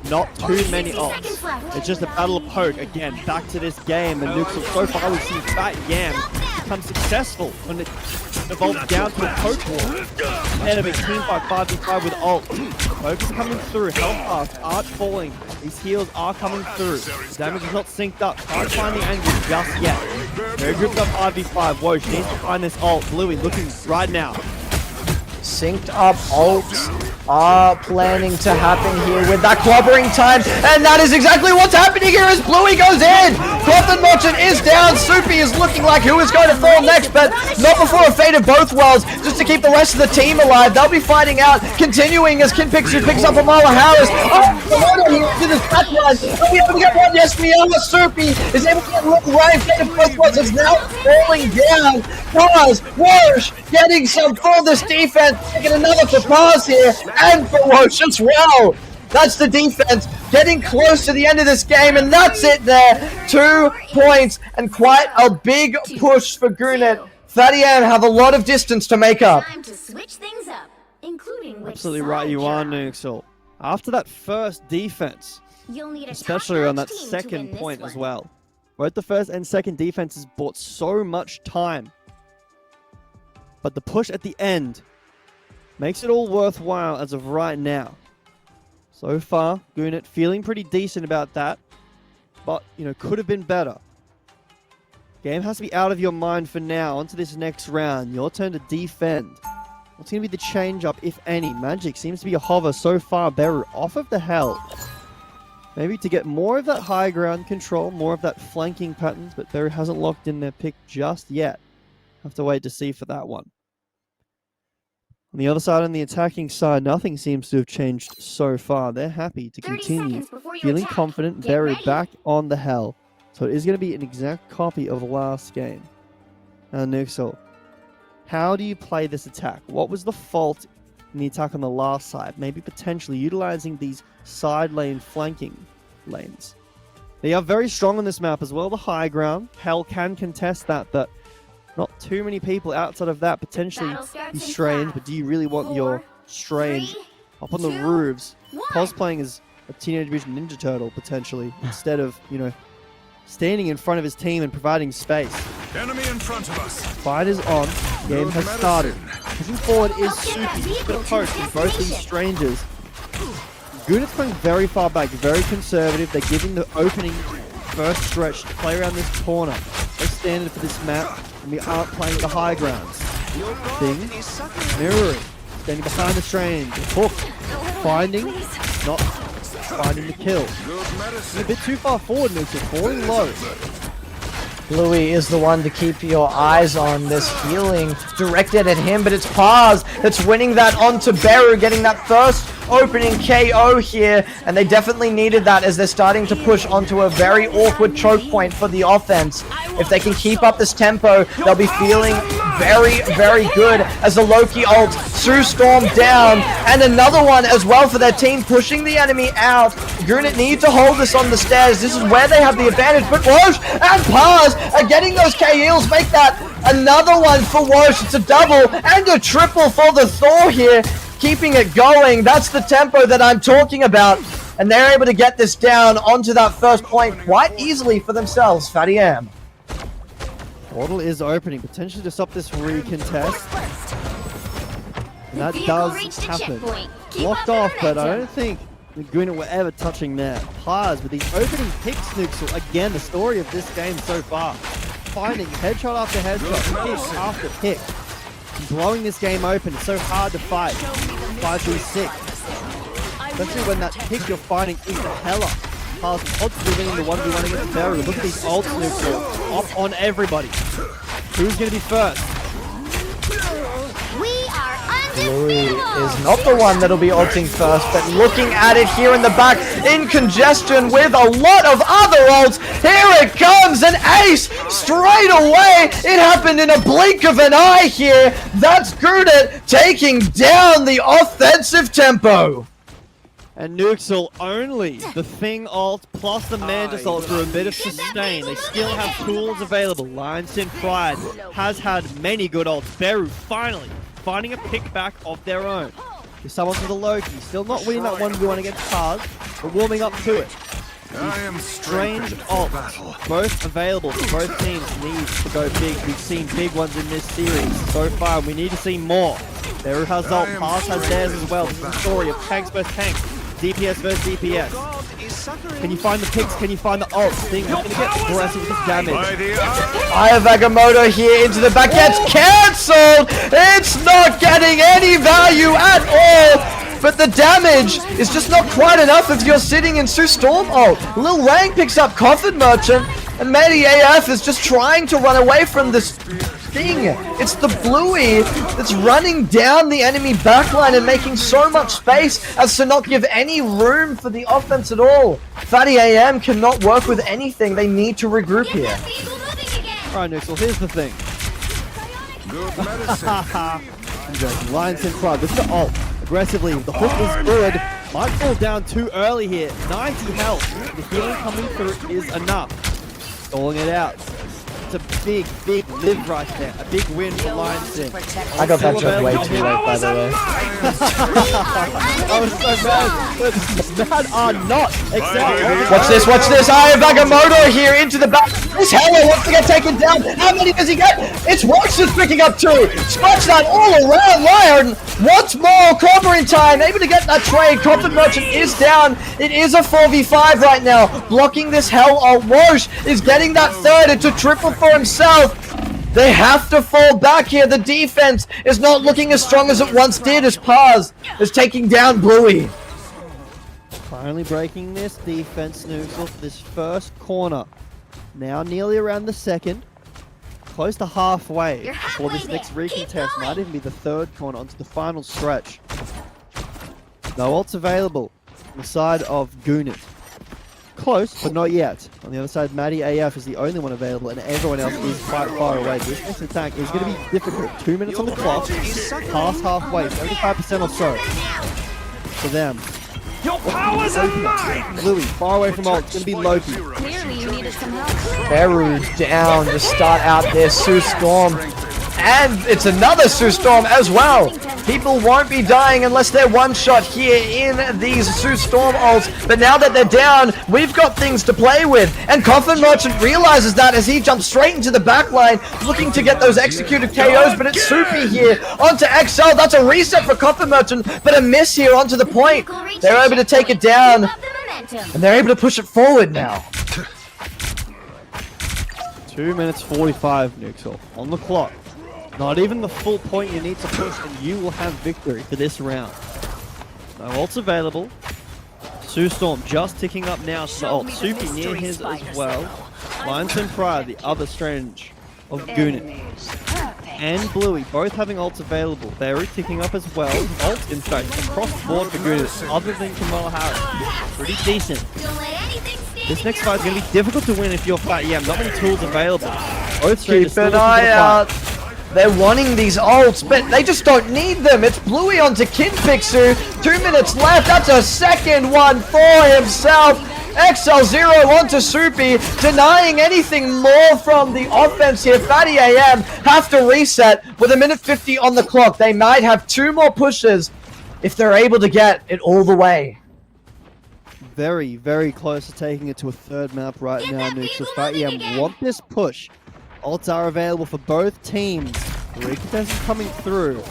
Not too many ults. It's just a battle of poke. Again, back to this game. And Nuxel, so far we've seen fattyam become successful when it evolves down to a poke war. Instead of a team fight 5v5 with ult. Poke is coming through. Health fast. Art falling. These heals are coming through. Damage is not synced up. Can't find the angle just yet. Very grouped up 5v5. Whoa, she needs to find this ult. Bluey looking right now. Synced up ults are planning to happen here with that clobbering time, and that is exactly what's happening here as Bluey goes in. Coffin Merchant is down. Soupy is looking like who is going to fall next, but not before a fate of both worlds, just to keep the rest of the team alive. They'll be fighting out, continuing as Kinpixu picks up Kamala Harris. Oh, to this backline. Are we able to get one? Yes, we are. Soupy is able to get a little right. Fate of both worlds is now falling down. Pause. Whoosh getting some for this defense. Taking another for Pause here. And for Whoosh as well. That's the defense getting close to the end of this game, and that's it there. 2 points and quite a big push for Gewn Iit. fattyam have a lot of distance to make up. Time to switch things up, including which Absolutely side right, you you're are, on. Nuxel. After that first defense, You'll need a especially on that top-notch team to second win this point as one. well. Both the first and second defenses bought so much time. But the push at the end makes it all worthwhile as of right now. So far, Gewn Iit feeling pretty decent about that. But, you know, could have been better. Game has to be out of your mind for now. On to this next round. Your turn to defend. What's going to be the change-up, if any? Magic seems to be a hover so far. Beru off of the hell. Maybe to get more of that high ground control, more of that flanking patterns, but Beru hasn't locked in their pick just yet. Have to wait to see for that one. On the other side, on the attacking side, nothing seems to have changed so far. They're happy to 30 continue seconds before you feeling attack. confident. Get Beru ready. back on the hell. So it is going to be an exact copy of last game. Now, Nuxel, how do you play this attack? What was the fault in the attack on the last side? Maybe potentially utilizing these side lane flanking lanes. They are very strong on this map as well. The high ground. Hell can contest that, but not too many people outside of that potentially Battle starts be in strange. 5, But do you really want your 4, strange 3, up on the 2, roofs, 1. cosplaying as a Teenage Mutant Ninja Turtle potentially, instead of, you know, standing in front of his team and providing space? Enemy in front of us. Fight is on. Game has started. Pushing forward is Soupy. He's got a poke from both these strangers. Gewn Iit's going very far back, very conservative. They're giving the opening first stretch to play around this corner. They're standard for this map, and we aren't playing the high grounds. Thing, mirroring, standing behind the strange. Hook, finding, not finding the kill. He's a bit too far forward, Nuxel, falling low. Bluey is the one to keep your eyes on. This healing directed at him, but it's Paz that's winning that onto Beru, getting that first opening KO here, and they definitely needed that as they're starting to push onto a very awkward choke point for the offense. If they can keep up this tempo, they'll be feeling very, very good as the Loki ult, Sue Storm down, and another one as well for their team, pushing the enemy out. Gewn Iit need to hold this on the stairs. This is where they have the advantage, but Wosh and Paz are getting those KOs, make that another one for Wosh. It's a double and a triple for the Thor here, keeping it going. That's the tempo that I'm talking about, and they're able to get this down onto that first point quite easily for themselves. fattyam. Portal is opening, potentially to stop this recontest. And that does happen. Blocked off, but I don't think the Gewn Iit were ever touching that. Paz with these opening picks, Nuxel. Again, the story of this game so far. Finding headshot after headshot, pick after pick. Blowing this game open. It's so hard to fight. 5v6. Especially when that pick you're finding is the hella. Paz odds winning the 1v1 against Barry. Look at these ults, Nuxel. Up on everybody. Who's going to be first? Louis is not the one that'll be ulting first, but looking at it here in the back, in congestion with a lot of other ults. Here it comes, an ace straight away. It happened in a blink of an eye here. That's Gewn Iit taking down the offensive tempo. And Nuxel only the Thing ult plus the Mantis ult for a bit of sustain. They still have tools available. Lionson Pride has had many good ults. Beru finally finding a pick back of their own. There's someone for the Loki. Still not winning that 1v1 against Paz, but warming up to it. These strange ults, both available for both teams, needs to go big. We've seen big ones in this series so far. We need to see more. Beru has ult, Paz has theirs as well. This is the story of tanks versus tanks. DPS versus DPS. Can you find the picks? Can you find the ults? Things are going to get aggressive with this damage. Aya Vagamoto here into the back. Gets cancelled! It's not getting any value at all! But the damage is just not quite enough if you're sitting in Sue Storm ult. Lil Wang picks up Coffin Merchant, and Matty AF is just trying to run away from this thing. It's the Bluey that's running down the enemy backline and making so much space as to not give any room for the offense at all. fattyam cannot work with anything. They need to regroup here. Alright, Nuxel, here's the thing. Lionson Pride with the ult. Aggressively, the hook is good. Might fall down too early here. 90 health. The healing coming through is enough. Stalling it out. It's a big, big live right there. A big win for Lionson. I got that job way too late, by the way. I was so mad. Mad are not. Except Watch this. Aya Vagamoto here into the back. This Hella wants to get taken down. How many does he get? It's Watch that's picking up two. Scratch that all around Lion. Once more, cornering time. Able to get that trade. Coffin Merchant is down. It is a 4v5 right now. Blocking this Hell. Wosh is getting that third. It's a triple for himself. They have to fall back here. The defense is not looking as strong as it once did as Paz is taking down Bluey. Finally breaking this defense, Nuxel, for this first corner. Now nearly around the second. Close to halfway before this next recontest. Might even be the third corner onto the final stretch. No ults available on the side of Gewn Iit. Close, but not yet. On the other side, Matty AF is the only one available, and everyone else is quite far away. This next attack is going to be difficult. 2 minutes on the clock, past halfway, 75% or so for them. Your powers are mine! Louis, far away from ult. It's going to be Loki. Clearly you needed some help. Beru down to start out their Sue Storm. And it's another Sue Storm as well. People won't be dying unless they're one shot here in these Sue Storm ults. But now that they're down, we've got things to play with. And Coffin Merchant realizes that as he jumps straight into the back line, looking to get those executed KOs. But it's Soupy here onto XL. That's a reset for Coffin Merchant, but a miss here onto the point. They're able to take it down, and they're able to push it forward now. 2 minutes 45, Nuxel, on the clock. Not even the full point you need to push, and you will have victory for this round. No ults available. Sue Storm just ticking up now to the ult. Soupy near his as well. Lionson Pride, the other strange of Gewn Iit. and Bluey both having ults available. Beru ticking up as well. Ult, in fact, across the board for Gewn Iit, other than Kamala Harris. Pretty decent. This next fight is going to be difficult to win if you're fattyam. Not many tools available. Both Keep an eye out. They're wanting these ults, but they just don't need them. It's Bluey onto Kinpixu. 2 minutes left. That's a second one for himself. XL0 onto Soupy, denying anything more from the offense here. fattyam have to reset with 1:50 on the clock. They might have 2 more pushes if they're able to get it all the way. Very, very close to taking it to a third map right now, Nuke. So fattyam want this push. Ults are available for both teams. 3 contestants coming through.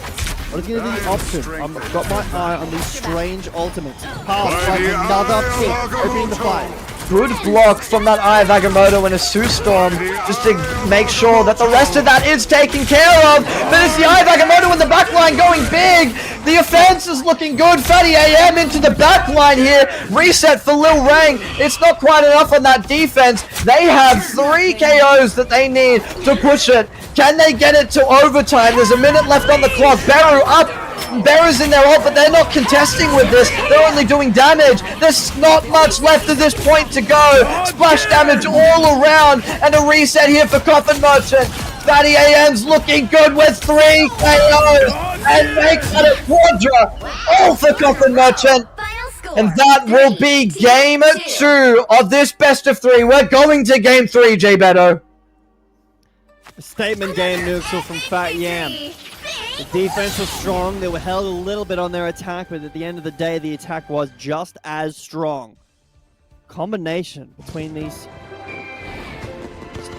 What is going to be the option? I've got my eye on these strange ultimates. Pass like another pick, opening the fight. Good block from that Eye of Agamotto and a Sue Storm just to make sure that the rest of that is taken care of. But it's the Eye of Agamotto in the backline going big. The offense is looking good. fattyam into the backline here. Reset for Lil Rang. It's not quite enough on that defense. They have 3 KOs that they need to push it. Can they get it to overtime? There's a minute left on the clock. Beru up. Beru's in their ult, but they're not contesting with this. They're only doing damage. There's not much left at this point to go. Splash damage all around, and a reset here for Coffin Merchant. fattyam's looking good with 3 KOs, and makes it a quadra. All for Coffin Merchant. And that will be game 2 of this best of 3. We're going to game 3, J Beto. A statement game, Nuxel, from fattyam. The defense was strong. They were held a little bit on their attack, but at the end of the day, the attack was just as strong. Combination between these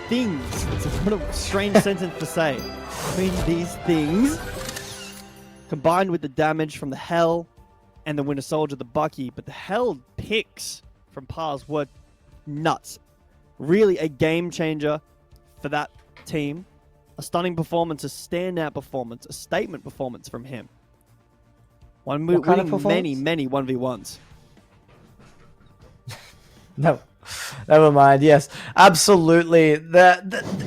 things. It's a sort of strange sentence to say. Between these things, combined with the damage from the Hell and the Winter Soldier, the Bucky, but the Hell picks from Pars were nuts. Really a game changer for that team. A stunning performance, a standout performance, a statement performance from him. Winning many 1v1s. No, never mind. Yes, absolutely.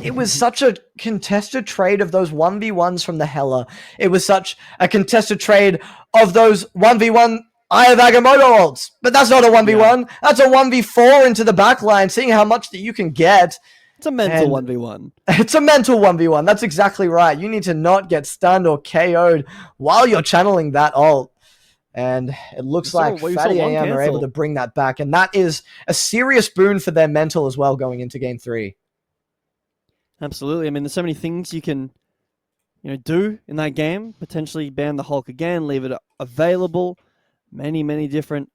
It was such a contested trade of those 1v1s from the Hella. It was such a contested trade of those 1v1 Eye of Agamotto ults. But that's not a 1v1. Yeah. That's a 1v4 into the backline, seeing how much that you can get. It's a mental 1v1. It's a mental 1v1. That's exactly right. You need to not get stunned or KO'd while you're channeling that ult. And it looks like fattyam are able to bring that back. And that is a serious boon for their mental as well going into game 3. Absolutely. I mean, there's so many things you can do in that game. Potentially ban the Hulk again, leave it available. Many different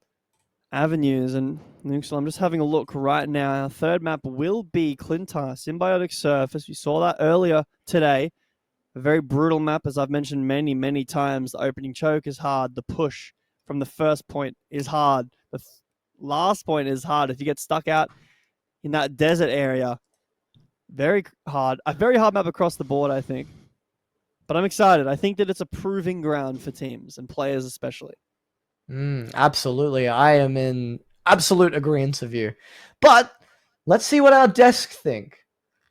avenues. And Nuxel, I'm just having a look right now. Our third map will be Clintar, Symbiotic Surface. We saw that earlier today. A very brutal map, as I've mentioned many times. The opening choke is hard. The push from the first point is hard. The last point is hard. If you get stuck out in that desert area, very hard. A very hard map across the board, I think. But I'm excited. I think that it's a proving ground for teams and players especially. Absolutely. I am in absolute agreement of you. But let's see what our desk think.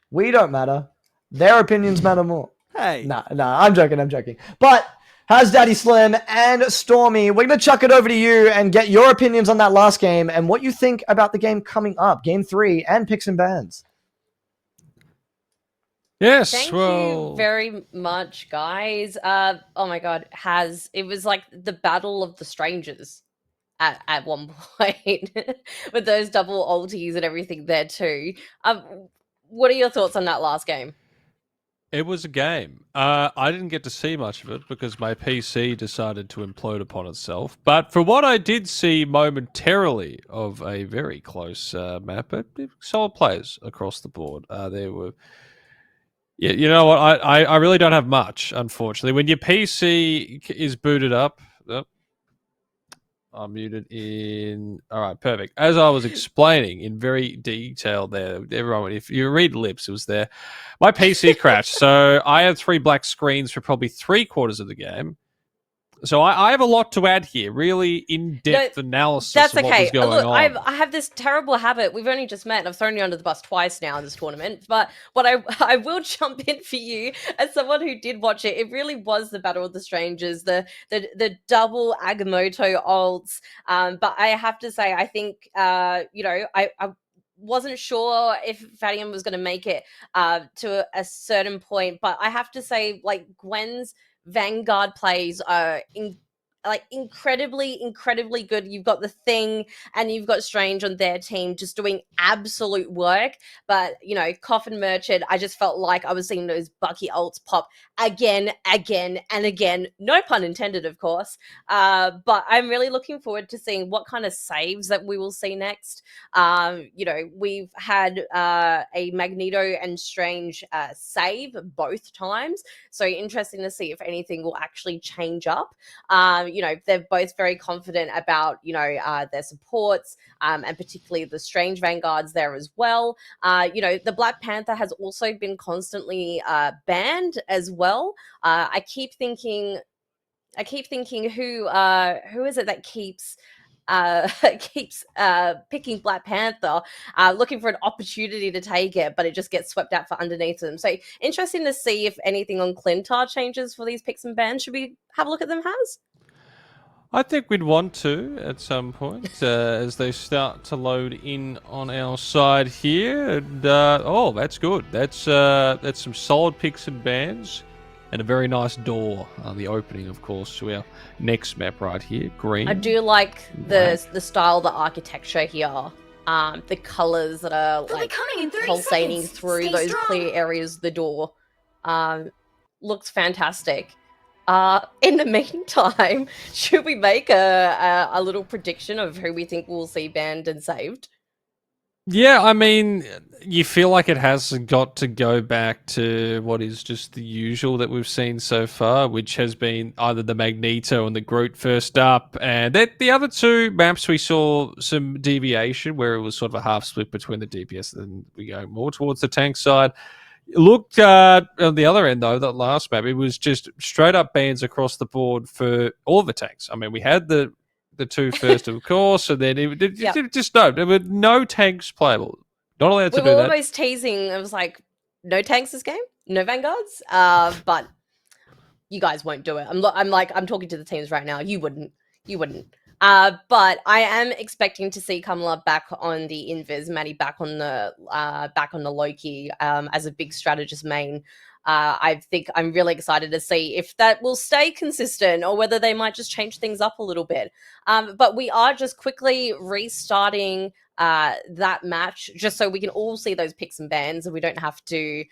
We don't matter. Their opinions matter more. Hey. Nah, I'm joking. But how's Daddy Slim and Stormy? We're going to chuck it over to you and get your opinions on that last game and what you think about the game coming up, game 3, and picks and bans. Yes, Thank you very much, guys. Oh my god, it was like the battle of the strangers at one point with those double ulties and everything there too. What are your thoughts on that last game? It was a game. I didn't get to see much of it because my PC decided to implode upon itself. But for what I did see momentarily of a very close map, but solid players across the board. There were... Yeah, you know what? I really don't have much, unfortunately. When your PC is booted up... Oh, I'm muted in... All right, perfect. As I was explaining in very detail there, everyone, if you read lips, it was there. My PC crashed, so I had 3 black screens for probably 3/4 of the game. So I have a lot to add here. Really in-depth analysis That's of what was okay. going Look, on. I have this terrible habit. We've only just met, and I've thrown you under the bus twice now in this tournament. But what I will jump in for you as someone who did watch it. It really was the Battle of the Strangers, the double Agamotto ults. But I have to say, I think I wasn't sure if fattyam was going to make it to a certain point, but I have to say, like, Gwen's Vanguard plays are incredibly good. You've got the Thing and you've got Strange on their team just doing absolute work. But Coffin Merchant, I just felt like I was seeing those Bucky ults pop again and again. No pun intended, of course. But I'm really looking forward to seeing what kind of saves that we will see next. We've had a Magneto and Strange save both times, so interesting to see if anything will actually change up. They're both very confident about their supports, and particularly the Strange Vanguards there as well. The Black Panther has also been constantly banned as well. I keep thinking who is it that keeps keeps picking Black Panther, looking for an opportunity to take it, but it just gets swept out for underneath them. So interesting to see if anything on Clintar changes for these picks and bans. Should we have a look at them, Has? I think we'd want to at some point as they start to load in on our side here. And, oh, that's good. That's some solid picks and bans. And a very nice door, the opening, of course, to our next map right here, green. I do like the style, the architecture here. The colors that are like pulsating through those clear areas of the door. Looks fantastic. In the meantime, should we make a little prediction of who we think we'll see banned and saved? Yeah, I mean, you feel like it has got to go back to what is just the usual that we've seen so far, which has been either the Magneto and the Groot first up, and the other two maps we saw some deviation where it was sort of a half split between the DPS, and we go more towards the tank side. Looked on the other end though, that last map, it was just straight up bans across the board for all the tanks. I mean, we had the two first, of course, and then there were no tanks playable. Not allowed to do that. We were almost teasing. It was like, no tanks this game, no Vanguards. But you guys won't do it. I'm talking to the teams right now. You wouldn't. But I am expecting to see Kamala back on the Invis, Maddie back on the Loki as a big strategist main. I think I'm really excited to see if that will stay consistent or whether they might just change things up a little bit. But we are just quickly restarting that match just so we can all see those picks and bans and we don't have to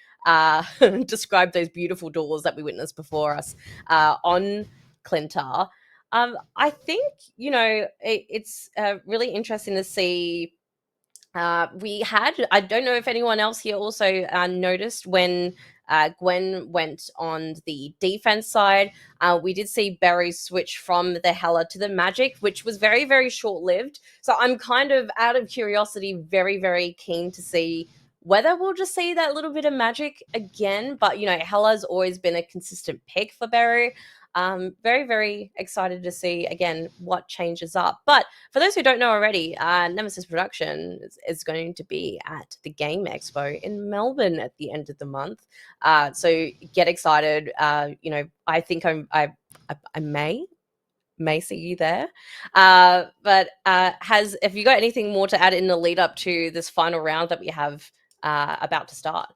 describe those beautiful doors that we witnessed before us on Clintar. I think, it's really interesting to see. I don't know if anyone else here also noticed when Gwen went on the defense side, we did see Barry switch from the Hela to the Magic, which was very, very short-lived. So I'm kind of, out of curiosity, very, very keen to see whether we'll just see that little bit of Magic again. But, Hela's always been a consistent pick for Barry. Very, very excited to see, again, what changes up. But for those who don't know already, Nemesis Productions is going to be at the Game Expo in Melbourne at the end of the month. So get excited. I think I may see you there. But have you got anything more to add in the lead up to this final round that we have about to start?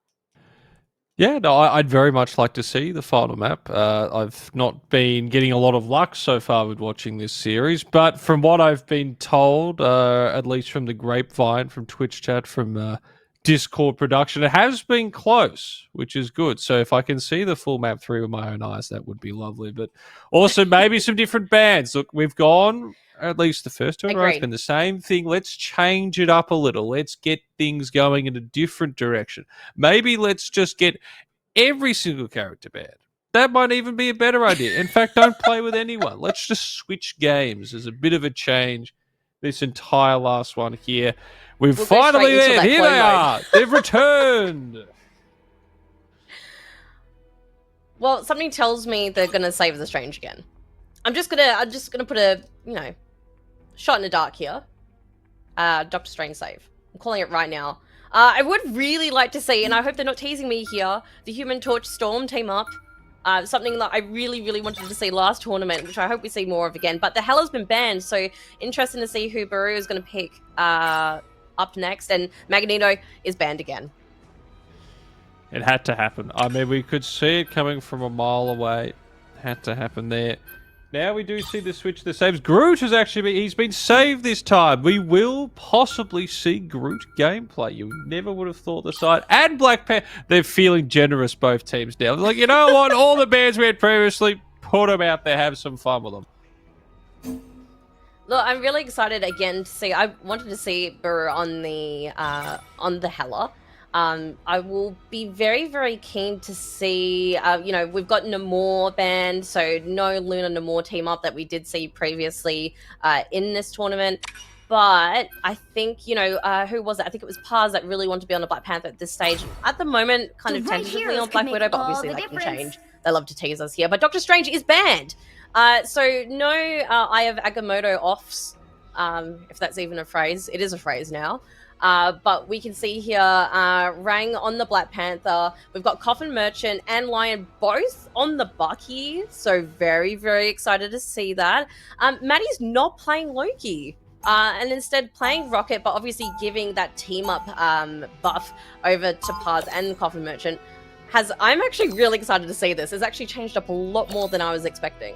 Yeah, no, I'd very much like to see the final map. I've not been getting a lot of luck so far with watching this series, but from what I've been told, at least from the grapevine, from Twitch chat, from Discord production, it has been close, which is good. So if I can see the full map through with my own eyes, that would be lovely. But also maybe some different bands. Look, we've gone, at least the first two in a row, it's been the same thing. Let's change it up a little. Let's get things going in a different direction. Maybe let's just get every single character banned. That might even be a better idea. In fact, don't play with anyone. Let's just switch games as a bit of a change. This entire last one here. We'll finally there. Here they are. They've returned. Well, something tells me they're going to save the Strange again. I'm just gonna put a, shot in the dark here. Doctor Strange save. I'm calling it right now. I would really like to see, and I hope they're not teasing me here, the Human Torch Storm team up. Something that I really, really wanted to see last tournament, which I hope we see more of again. But the Hela's been banned, so interesting to see who Baru is going to pick up next. And Magneto is banned again. It had to happen. I mean, we could see it coming from a mile away. Had to happen there. Now we do see the switch that saves. Groot has actually he's been saved this time. We will possibly see Groot gameplay. You never would have thought the side. And Black Panther, they're feeling generous, both teams now. They're like, you know what? All the bans we had previously, put them out there, have some fun with them. Look, I'm really excited again to see. I wanted to see Baru on the Hela. I will be very, very keen to see, we've got Namor banned, so no Luna Namor team up that we did see previously in this tournament. But I think, who was it? I think it was Paz that really wanted to be on the Black Panther at this stage. At the moment, kind of tentatively on Black Widow, but obviously that can change. They love to tease us here. But Doctor Strange is banned. So no Eye of Agamotto offs, if that's even a phrase. It is a phrase now. But we can see here Rang on the Black Panther. We've got Coffin Merchant and Lion both on the Bucky. So very, very excited to see that. Maddie's not playing Loki. And instead playing Rocket, but obviously giving that team up buff over to Paz and Coffin Merchant. I'm actually really excited to see this. It's actually changed up a lot more than I was expecting.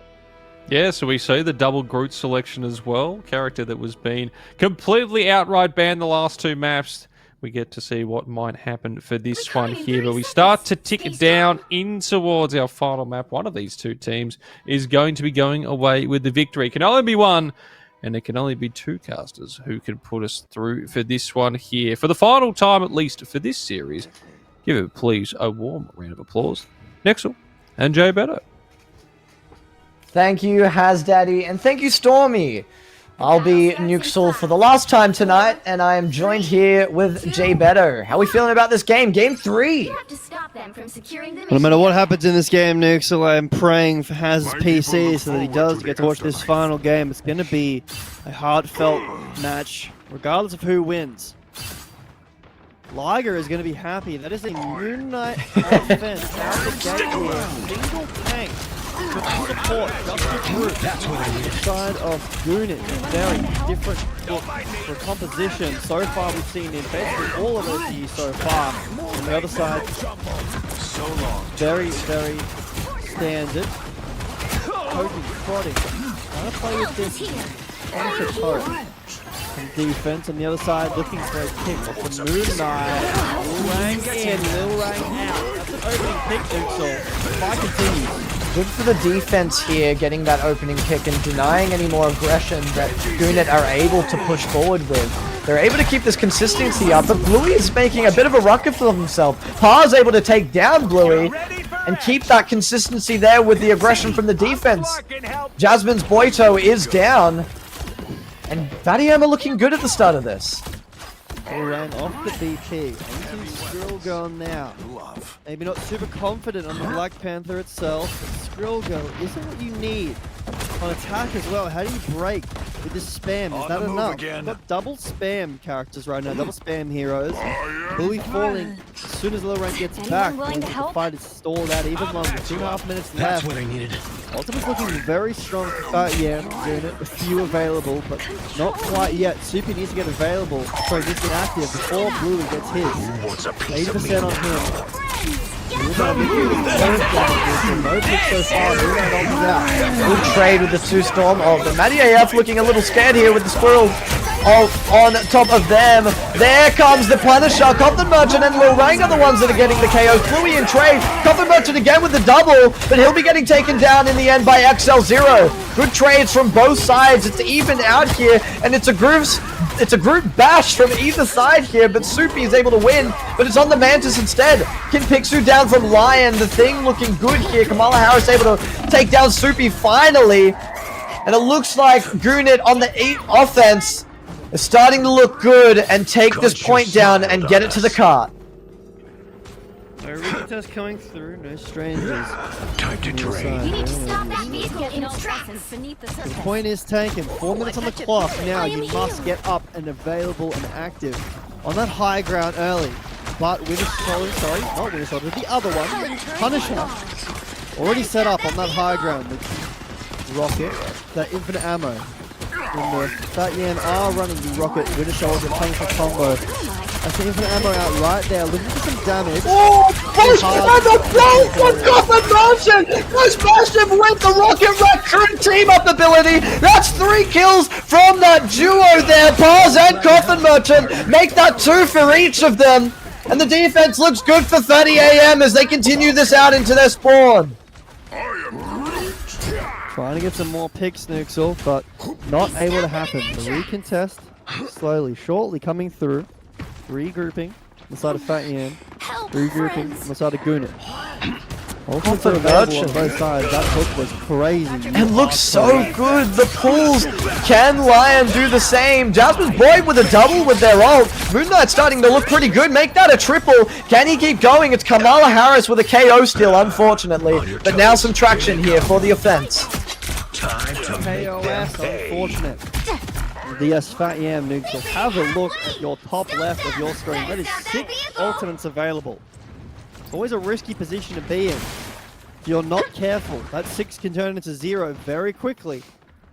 Yeah, so we see the double Groot selection as well. Character that was being completely outright banned the last two maps. We get to see what might happen for this one here. But we start to tick down in towards our final map. One of these two teams is going to be going away with the victory. It can only be one, and it can only be two casters who can put us through for this one here. For the final time, at least for this series, give it, please, a warm round of applause. Nexel and Jay Beto. Thank you, Hasdaddy, and thank you, Stormy. I'll be Nukesel for the last time tonight, and I am joined here with Jay Beto. How are we feeling about this game? Game 3. No matter what happens in this game, Nukesel, I am praying for Haz's PC so that he does get to watch this final game. It's going to be a heartfelt match, regardless of who wins. Liger is going to be happy. That is a Moon Knight offense out the gate here. Single tank. Support just the group. That's what I need. Side of Gewn Iit, very different look for composition. So far, we've seen in basically all of OCE so far. On the other side, very, very standard. Poking, prodding. Trying to play with this onto turret. And defense on the other side, looking for a kick off the Moon Knight. Lil Rang in, Lil Rang out. That's an opening pick, Nukesel. Fight continues. Good for the defense here, getting that opening kick and denying any more aggression that Gewn Iit are able to push forward with. They're able to keep this consistency up, but Bluey is making a bit of a ruckus for himself. Pa's able to take down Bluey and keep that consistency there with the aggression from the defense. Jasmine's Boito is down, and fattyam are looking good at the start of this. Ran off the BP. Anything Skrill now. Maybe not super confident on the Black Panther itself, but Skrill isn't what you need. On attack as well, how do you break with this spam? Is that enough? We've got double spam characters right now, double spam heroes. Bluey falling as soon as Lil Rang gets back. The fight is stalled out even longer. 2.5 minutes left. That's what I needed. Ultimate's looking very strong for fattyam. Gewn Iit, a few available, but not quite yet. Super needs to get available. Sorry, just get active before Bluey gets his. 80% on him. No pick so far. Good trade with the Sue Storm. Oh, but Matty AF looking a little scared here with the squirrel on top of them. There comes the Punisher. Coffin Merchant and Lil Rang are the ones that are getting the KOs. Bluey in trade. Coffin Merchant again with the double, but he'll be getting taken down in the end by XL0. Good trades from both sides. It's even out here, and it's a group bash from either side here, but Soupy is able to win, but it's on the Mantis instead. Can Pixu down from Lion. The thing looking good here. Kamala Harris able to take down Soupy finally, and it looks like Gewn Iit on the Eat offense is starting to look good and take this point down and get it to the cart. No retest coming through, no strangers. Time to train. You need to stop that vehicle in its tracks. Beneath the The surface. point is taken. 4 minutes on the clock. Now you must get up and available and active on that high ground early. But Winter Soldier, sorry, not Winter Soldier, the other one, Punisher, already set up on that high ground. The rocket, that infinite ammo. And the fattyam are running the rocket, Winter Soldier playing for combo. That's the infinite ammo out right there, looking for some damage. Oh, push on the blow from Coffin Motion! Goes massive with the Rocket Raccoon team-up ability! That's 3 kills from that duo there, Paz and Coffin Merchant! Make that 2 for each of them! And the defense looks good for fattyam as they continue this out into their spawn. Trying to get some more picks, Nuxel, but not able to happen. The recontest, slowly, shortly coming through. Regrouping on the side of fattyam. Regrouping on the side of Gewn Iit. Also available on both sides. That hook was crazy. It looks so good. The pulls. Can Lion do the same? Jasmine's Boyd with a double with their ult. Moon Knight's starting to look pretty good. Make that a triple. Can he keep going? It's Kamala Harris with a KO still, unfortunately. But now some traction here for the offense. KOS, unfortunate. DS fattyam Nuxel. Have a look at your top left of your screen. That is 6 ultimates available. Always a risky position to be in. If you're not careful, that 6 can turn into 0 very quickly.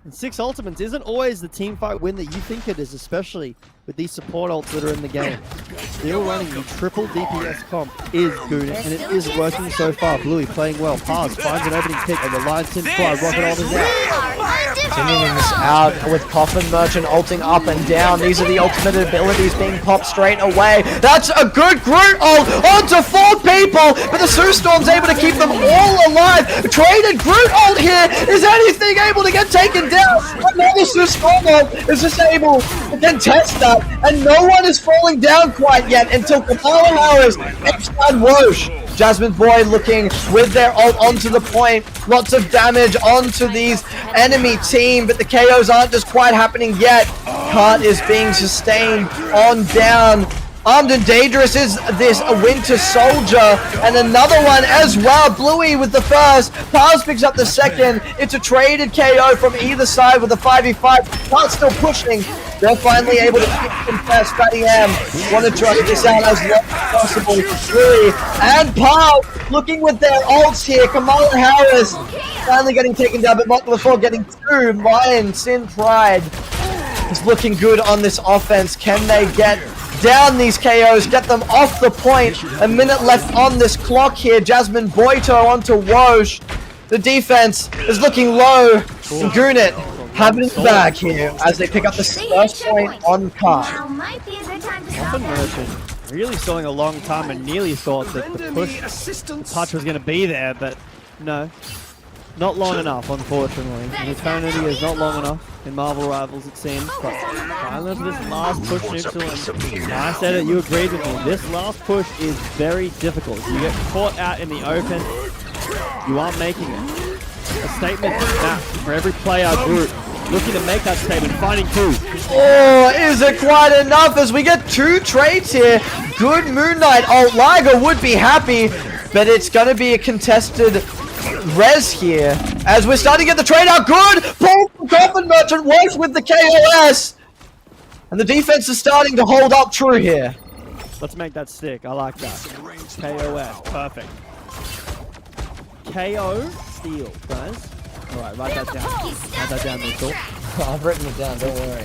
And 6 ultimates isn't always the team fight win that you think it is, especially with these support ults that are in the game. Still running the triple DPS comp is Gewn Iit, and it is working so far. Bluey playing well. Paz finds an opening pick on the line. Fly, rocket ult is out. Continuing this out with Coffin Merchant ulting up and down. These are the ultimate abilities being popped straight away. That's a good Groot ult onto 4 people, but the Sue Storm's able to keep them all alive. Traded Groot ult here. Is anything able to get taken down? Another Sue Storm ult is just able to contest that, and no one is falling down quite yet until Kamala Harris takes down Whoosh. Jasmine Boyd looking with their ult onto the point. Lots of damage onto these enemy team, but the KOs aren't just quite happening yet. Cart is being sustained on down. Armed and Dangerous is this Winter Soldier, and another one as well. Bluey with the first, Paz picks up the second. It's a traded KO from either side with a 5v5. Cart's still pushing. They're finally able to contest. fattyam want to drag this out as long as possible. Bluey and Paz looking with their ults here. Kamala Harris finally getting taken down, but not before getting 2. Lion Sin Pride is looking good on this offense. Can they get down these KOs, get them off the point? A minute left on this clock here. Jasmine Boito onto Whoosh. The defense is looking low. And Gewn Iit have it in the bag here as they pick up the first point on Cart. Coffin Merchant really stalling a long time and nearly thought that the push touch was going to be there, but no. Not long enough, unfortunately. An eternity is not long enough in Marvel Rivals, it seems. But finally for this last push, Nuxel, and I said it, you agreed with me. This last push is very difficult. You get caught out in the open, you aren't making it. A statement snap for every player group looking to make that statement, finding 2. Oh, is it quite enough as we get 2 trades here? Good Moon Knight ult. Liger would be happy, but it's going to be a contested res here as we're starting to get the trade out. Good pull from Coffin Merchant, works with the KOS, and the defense is starting to hold up true here. Let's make that stick. I like that. KOS, perfect. KO steal, guys. All right, write that down. Write that down, Nuxel. I've written it down, don't worry.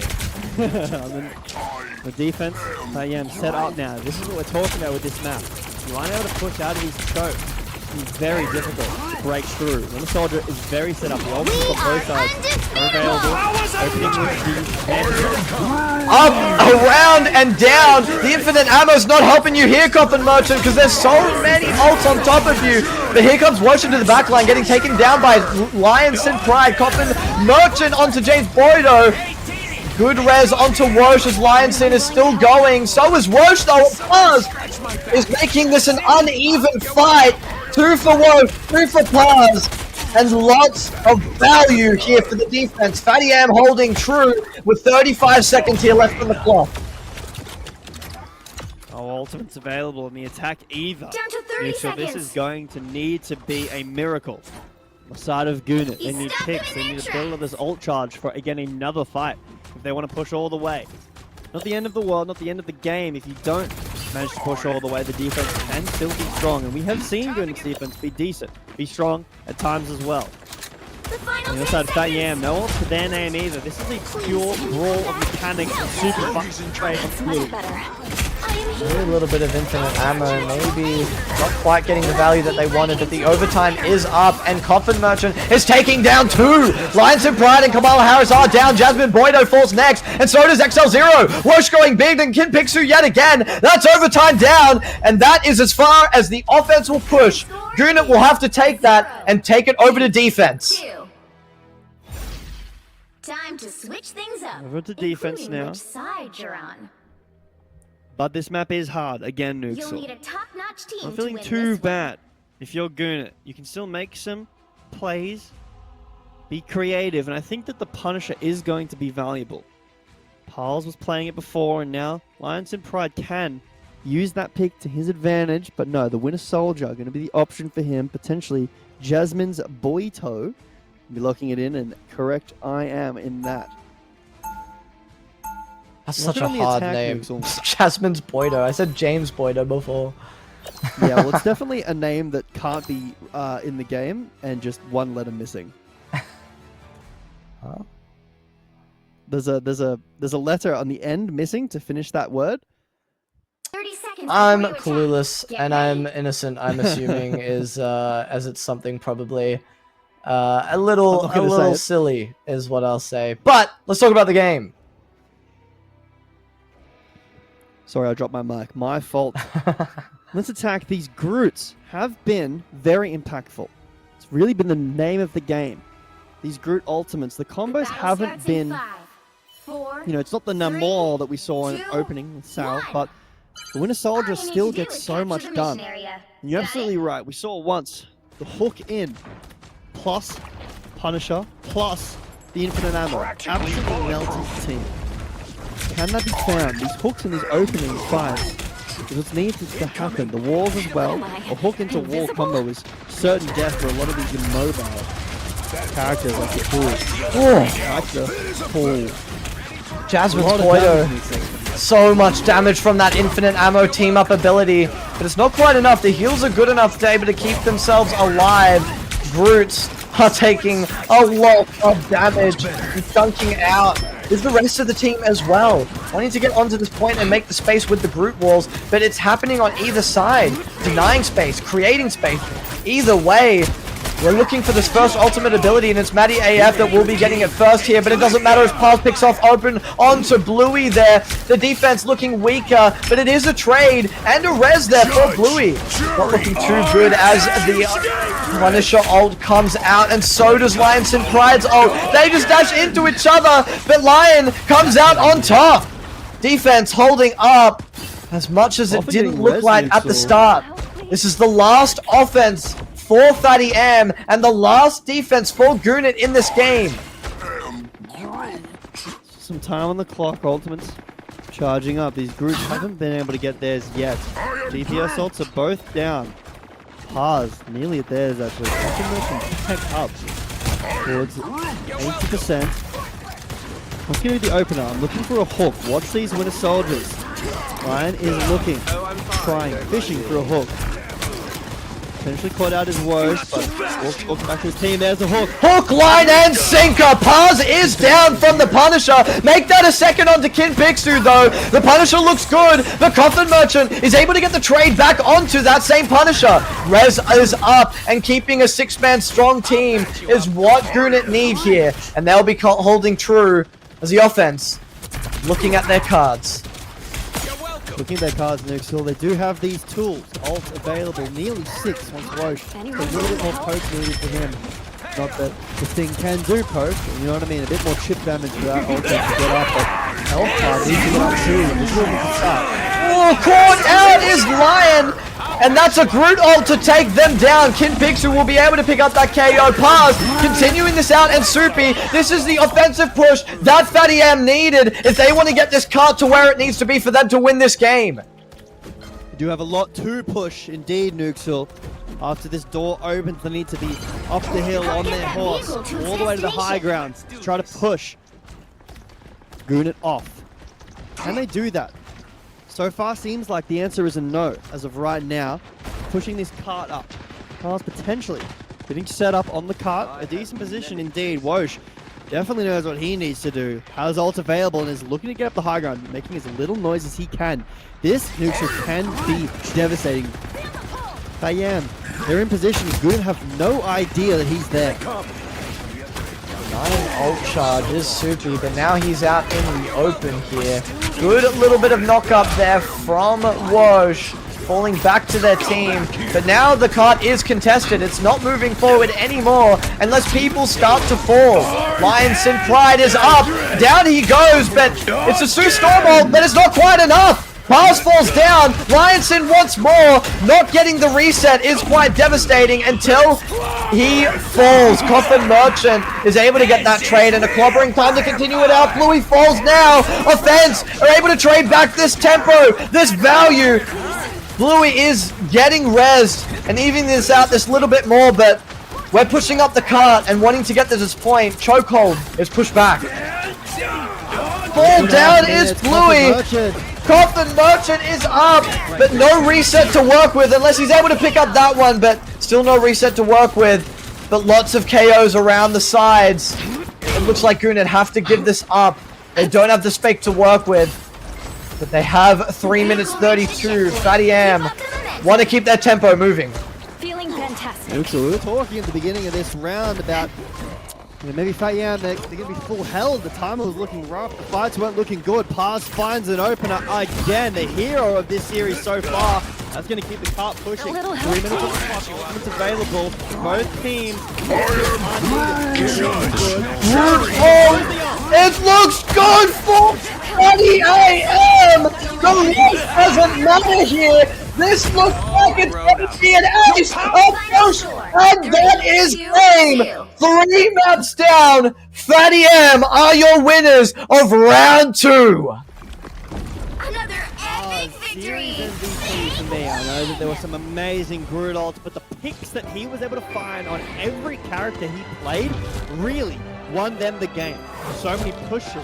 The defense, fattyam set up now. This is what we're talking about with this map. You aren't able to push out of these scopes. It's very difficult to break through. When the soldier is very set up, the ultimates on both sides are available. Opening with the up, around, and down. The infinite ammo's not helping you here, Coffin Merchant, because there's so many ults on top of you. But here comes Whoosh into the backline, getting taken down by Lion Sin Pride. Coffin Merchant onto James Boydo. Good res onto Whoosh as Lion Sin is still going. So is Whoosh, though. Paz is making this an uneven fight. 2 for Whoosh, 3 for Paz, and lots of value here for the defense. fattyam holding true with 35 seconds here left on the clock. Oh, ultimates available in the attack either. Down to So this is going to need to be a miracle. On the side of Gewn Iit, they need picks. They need to build up this ult charge for, again, another fight. If they want to push all the way. Not the end of the world, not the end of the game. If you don't manage to push all the way, the defense can still be strong. And we have seen Gewn Iit's defense be decent, be strong at times as well. On the other side, fattyam, no ult to their name either. This is a pure brawl of mechanics and super fun trade of blue. Maybe a little bit of infinite ammo, maybe not quite getting the value that they wanted, but the overtime is up, and Coffin Merchant is taking down 2. Lions in Pride and Kamala Harris are down. Jasmine Boydo falls next, and so does XL0. Wosh going big, and Kinpixu yet again. That's overtime down, and that is as far as the offense will push. Gewn Iit will have to take that and take it over to defense. Time to switch things up. Over to defense now. Which side you're on. But this map is hard. Again, You'll Nuxel. need a top-notch team I'm to feeling win too this bad. If you're Gewn Iit, you can still make some plays, be creative, and I think that the Punisher is going to be valuable. Parles was playing it before, and now Lions in Pride can use that pick to his advantage, but no, the Winter Soldier going to be the option for him. Potentially Jasmine's Boyto. Be locking it in, and correct I am in that. That's Look such at a on the hard attack, name. Nuxel. Jasmine's Boydo. I said James Boydo before. Yeah, well, it's definitely a name that can't be in the game, and just one letter missing. Huh? There's a letter on the end missing to finish that word. 30 seconds I'm before you attack. clueless, Get and ready. I'm innocent. I'm assuming is as it's something probably a little silly is what I'll say. But let's talk about the game. Sorry, I dropped my mic. My fault. Let's attack. These Groots have been very impactful. It's really been the name of the game. These Groot ultimates, the combos Battle haven't starts in been, 5, 4, you know, it's not the Namor that we saw in 2, opening with Sal, 1. but the Winter All Soldier you need still to do gets is so capture much the done. mission area. And you're Got absolutely it? right. We saw once the hook in, plus Punisher, plus the infinite ammo. Absolutely melting the team. Can that be found? These hooks in these opening fights. Because it needs to happen. The walls as well. A hook into wall combo is certain death for a lot of these immobile characters like the Pool. Jasmine's Boydo. So much damage from that infinite ammo team up ability, but it's not quite enough. The heals are good enough to be able to keep themselves alive. Groots are taking a lot of damage and chunking out. Is the rest of the team as well wanting to get onto this point and make the space with the Groot walls, but it's happening on either side, denying space, creating space. Either way, we're looking for this first ultimate ability, and it's Maddie AF that will be getting it first here, but it doesn't matter as Pars picks off open onto Bluey there. The defense looking weaker, but it is a trade and a res there for Bluey. Not looking too good as the Punisher ult comes out, and so does Lions and Pride's ult. They just dash into each other, but Lion comes out on top. Defense holding up as much as it didn't look like at the start. This is the last offense for fattyam and the last defense for Gewn Iit in this game. Some time on the clock. Ultimates charging up. These groups haven't been able to get theirs yet. DPS ults are both down. Pars nearly at theirs actually. Can pick up towards 80%. What's going to be the opener? I'm looking for a hook. Watch these Winter Soldiers. Ryan is looking, trying, fishing for a hook. Potentially caught out his woes, but walks back to his team. There's a hook. Hook, line, and sinker. Pars is down from the Punisher. Make that a second onto Kinpixu, though. The Punisher looks good. The Coffin Merchant is able to get the trade back onto that same Punisher. Rez is up, and keeping a six-man strong team is what Gewn Iit need here. And they'll be holding true as the offense looking at their cards. Looking at their cards, Nuxel, they do have these tools. Ult available, nearly 6 once Roche. A little bit more poke needed for him. Not that the thing can do poke, you know what I mean? A bit more chip damage for that ult to get up, but health card needs to get up too. This is where we can start. Oh, caught out is Lion, and that's a Groot ult to take them down. Kinpixu will be able to pick up that KO. Pars continuing this out, and Soupy, this is the offensive push that fattyam needed if they want to get this card to where it needs to be for them to win this game. You do have a lot to push, indeed, Nuxel. After this door opens, they need to be up the hill on their horse, all the way to the high ground, to try to push Gewn Iit off. Can they do that? So far seems like the answer is a no, as of right now. Pushing this cart up. Car's potentially getting set up on the cart. A decent position indeed. Wosh definitely knows what he needs to do. Has ult available and is looking to get up the high ground, making as little noise as he can. This Nuxel can be devastating. fattyam, they're in position. Gewn Iit have no idea that he's there. Not an ult charge is Soupy, but now he's out in the open here. Good little bit of knock up there from Wosh, falling back to their team. But now the cart is contested. It's not moving forward anymore unless people start to fall. Lion Sin Pride is up. Down he goes, but it's a Sue Storm ult, but it's not quite enough. Pass falls down. Lionson once more. Not getting the reset is quite devastating until he falls. Coffin Merchant is able to get that trade and a clobbering time to continue it out. Bluey falls now. Offense are able to trade back this tempo, this value. Bluey is getting rezzed and evening this out this little bit more, but we're pushing up the cart and wanting to get to this point. Chokehold is pushed back. Fall down is Bluey. Coffin Merchant is up, but no reset to work with unless he's able to pick up that one, but still no reset to work with. But lots of KOs around the sides. It looks like Gewn Iit have to give this up. They don't have the spec to work with, but they have 3 minutes 32. fattyam want to keep their tempo moving. Feeling fantastic. Nuxel, we were talking at the beginning of this round about maybe fattyam, they're going to be full held. The timer was looking rough. The fights weren't looking good. Paz finds an opener again. The hero of this series so far. That's going to keep the cart pushing. 3 minutes on the clock. 3 minutes available. Both teams. It looks good for fattyam. The race doesn't matter here. This looks like it's going to be an ace of push, and that is game. 3 maps down. fattyam are your winners of round 2. Another epic victory. MVP for me. I know that there were some amazing Gewn Iit ults, but the picks that he was able to find on every character he played really won them the game. So many pushes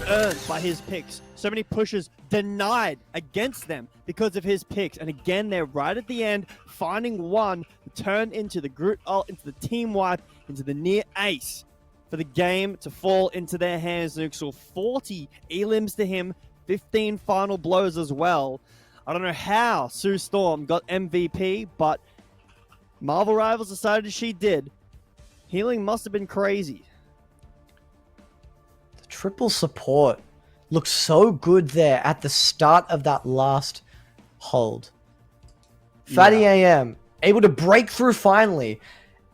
earned by his picks. So many pushes denied against them because of his picks. And again, they're right at the end, finding one to turn into the Gewn Iit ult, into the team wipe, into the near ace for the game to fall into their hands. Nuxel, 40 elims to him, 15 final blows as well. I don't know how Sue Storm got MVP, but Marvel Rivals decided she did. Healing must have been crazy. The triple support looks so good there at the start of that last hold. fattyam able to break through finally.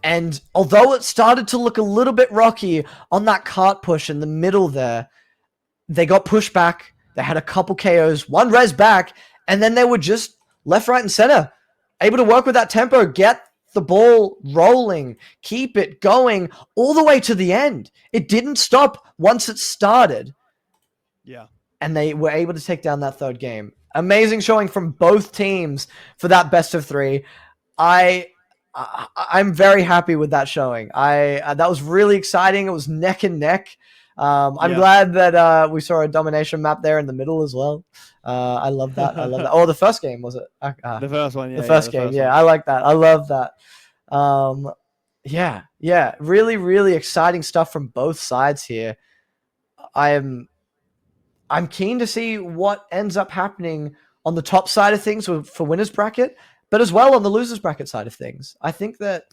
And although it started to look a little bit rocky on that cart push in the middle there, they got pushed back. They had a couple KOs, one res back, and then they were just left, right, and center. Able to work with that tempo, get the ball rolling, keep it going all the way to the end. It didn't stop once it started. Yeah. And they were able to take down that third game. Amazing showing from both teams for that best of 3. I'm very happy with that showing. That was really exciting. It was neck and neck. I'm glad that we saw a domination map there in the middle as well. I love that. I love that. Oh, the first game, was it? The first one, yeah. The first game, yeah. I like that. I love that. Yeah. Really, really exciting stuff from both sides here. I'm keen to see what ends up happening on the top side of things for winners bracket, but as well on the losers bracket side of things. I think that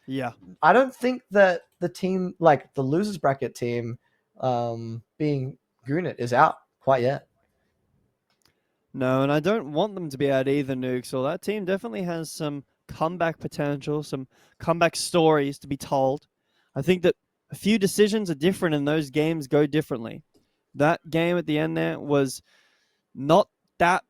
I don't think that the team, like the losers bracket team, being Gewn Iit, is out quite yet. No, and I don't want them to be out either, Nuxel. That team definitely has some comeback potential, some comeback stories to be told. I think that a few decisions are different and those games go differently. That game at the end there was not that,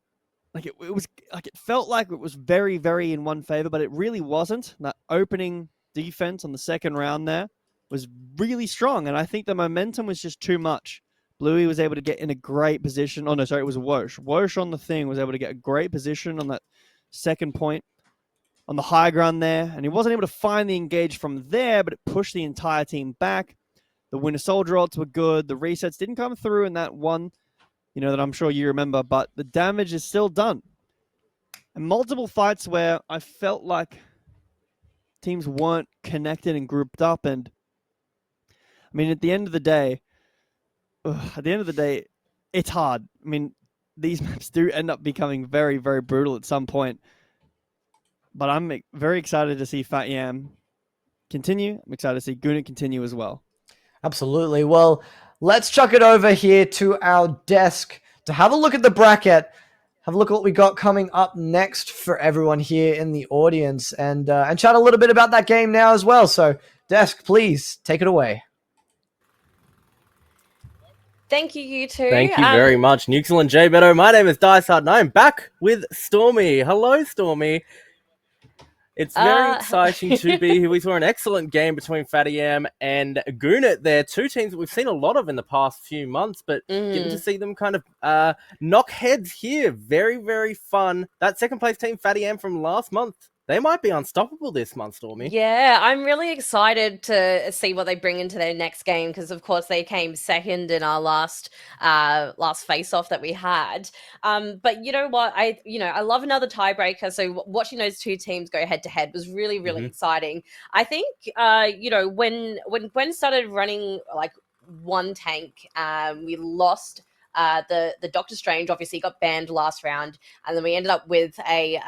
like it was like it felt like it was very, very in one favor, but it really wasn't. That opening defense on the second round there was really strong, and I think the momentum was just too much. Bluey was able to get in a great position. Oh no, sorry, it was Wosh. Wosh on the thing was able to get a great position on that second point on the high ground there, and he wasn't able to find the engage from there, but it pushed the entire team back. The Winter Soldier ults were good. The resets didn't come through in that one, that I'm sure you remember, but the damage is still done. And multiple fights where I felt like teams weren't connected and grouped up. And I mean, at the end of the day, it's hard. I mean, these maps do end up becoming very, very brutal at some point. But I'm very excited to see fattyam continue. I'm excited to see Gewn Iit continue as well. Absolutely. Well, let's chuck it over here to our desk to have a look at the bracket. Have a look at what we got coming up next for everyone here in the audience, and chat a little bit about that game now as well. So, desk, please take it away. Thank you, you two. Thank you very much, Nuxel and J Beto. My name is Dicehard, and I'm back with Stormy. Hello, Stormy. It's very exciting to be here. We saw an excellent game between fattyam and Gewn Iit. They're two teams that we've seen a lot of in the past few months, but getting to see them kind of knock heads here. Very, very fun. That second place team, fattyam from last month, they might be unstoppable this month, Stormy. Yeah, I'm really excited to see what they bring into their next game because, of course, they came second in our last face-off that we had. But you know what? I love another tiebreaker. So watching those two teams go head-to-head was really, really exciting. I think, when Gwen started running like one tank, we lost. The Doctor Strange obviously got banned last round, and then we ended up with a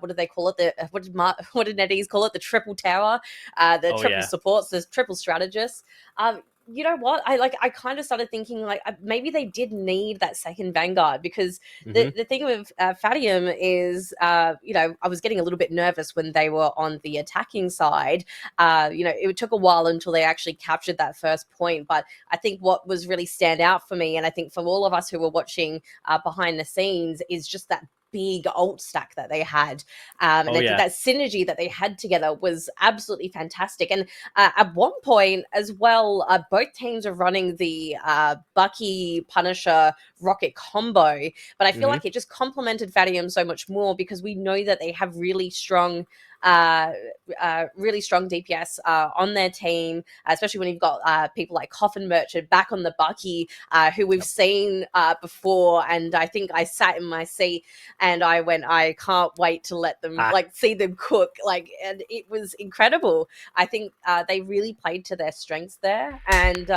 what did they call it? What did NetEase call it? The triple tower, triple supports, the triple strategists. You know what? I kind of started thinking like maybe they did need that second Vanguard because the thing with fattyam is I was getting a little bit nervous when they were on the attacking side. It took a while until they actually captured that first point, but I think what was really stand out for me, and I think for all of us who were watching behind the scenes, is just that big ult stack that they had. And I think that synergy that they had together was absolutely fantastic. And at one point as well, both teams are running the Bucky Punisher Rocket combo, but I feel like it just complemented fattyam so much more because we know that they have really strong DPS on their team, especially when you've got people like Coffin Merchant back on the Bucky, who we've seen before. And I think I sat in my seat and I went, I can't wait to let them see them cook. And it was incredible. I think they really played to their strengths there. And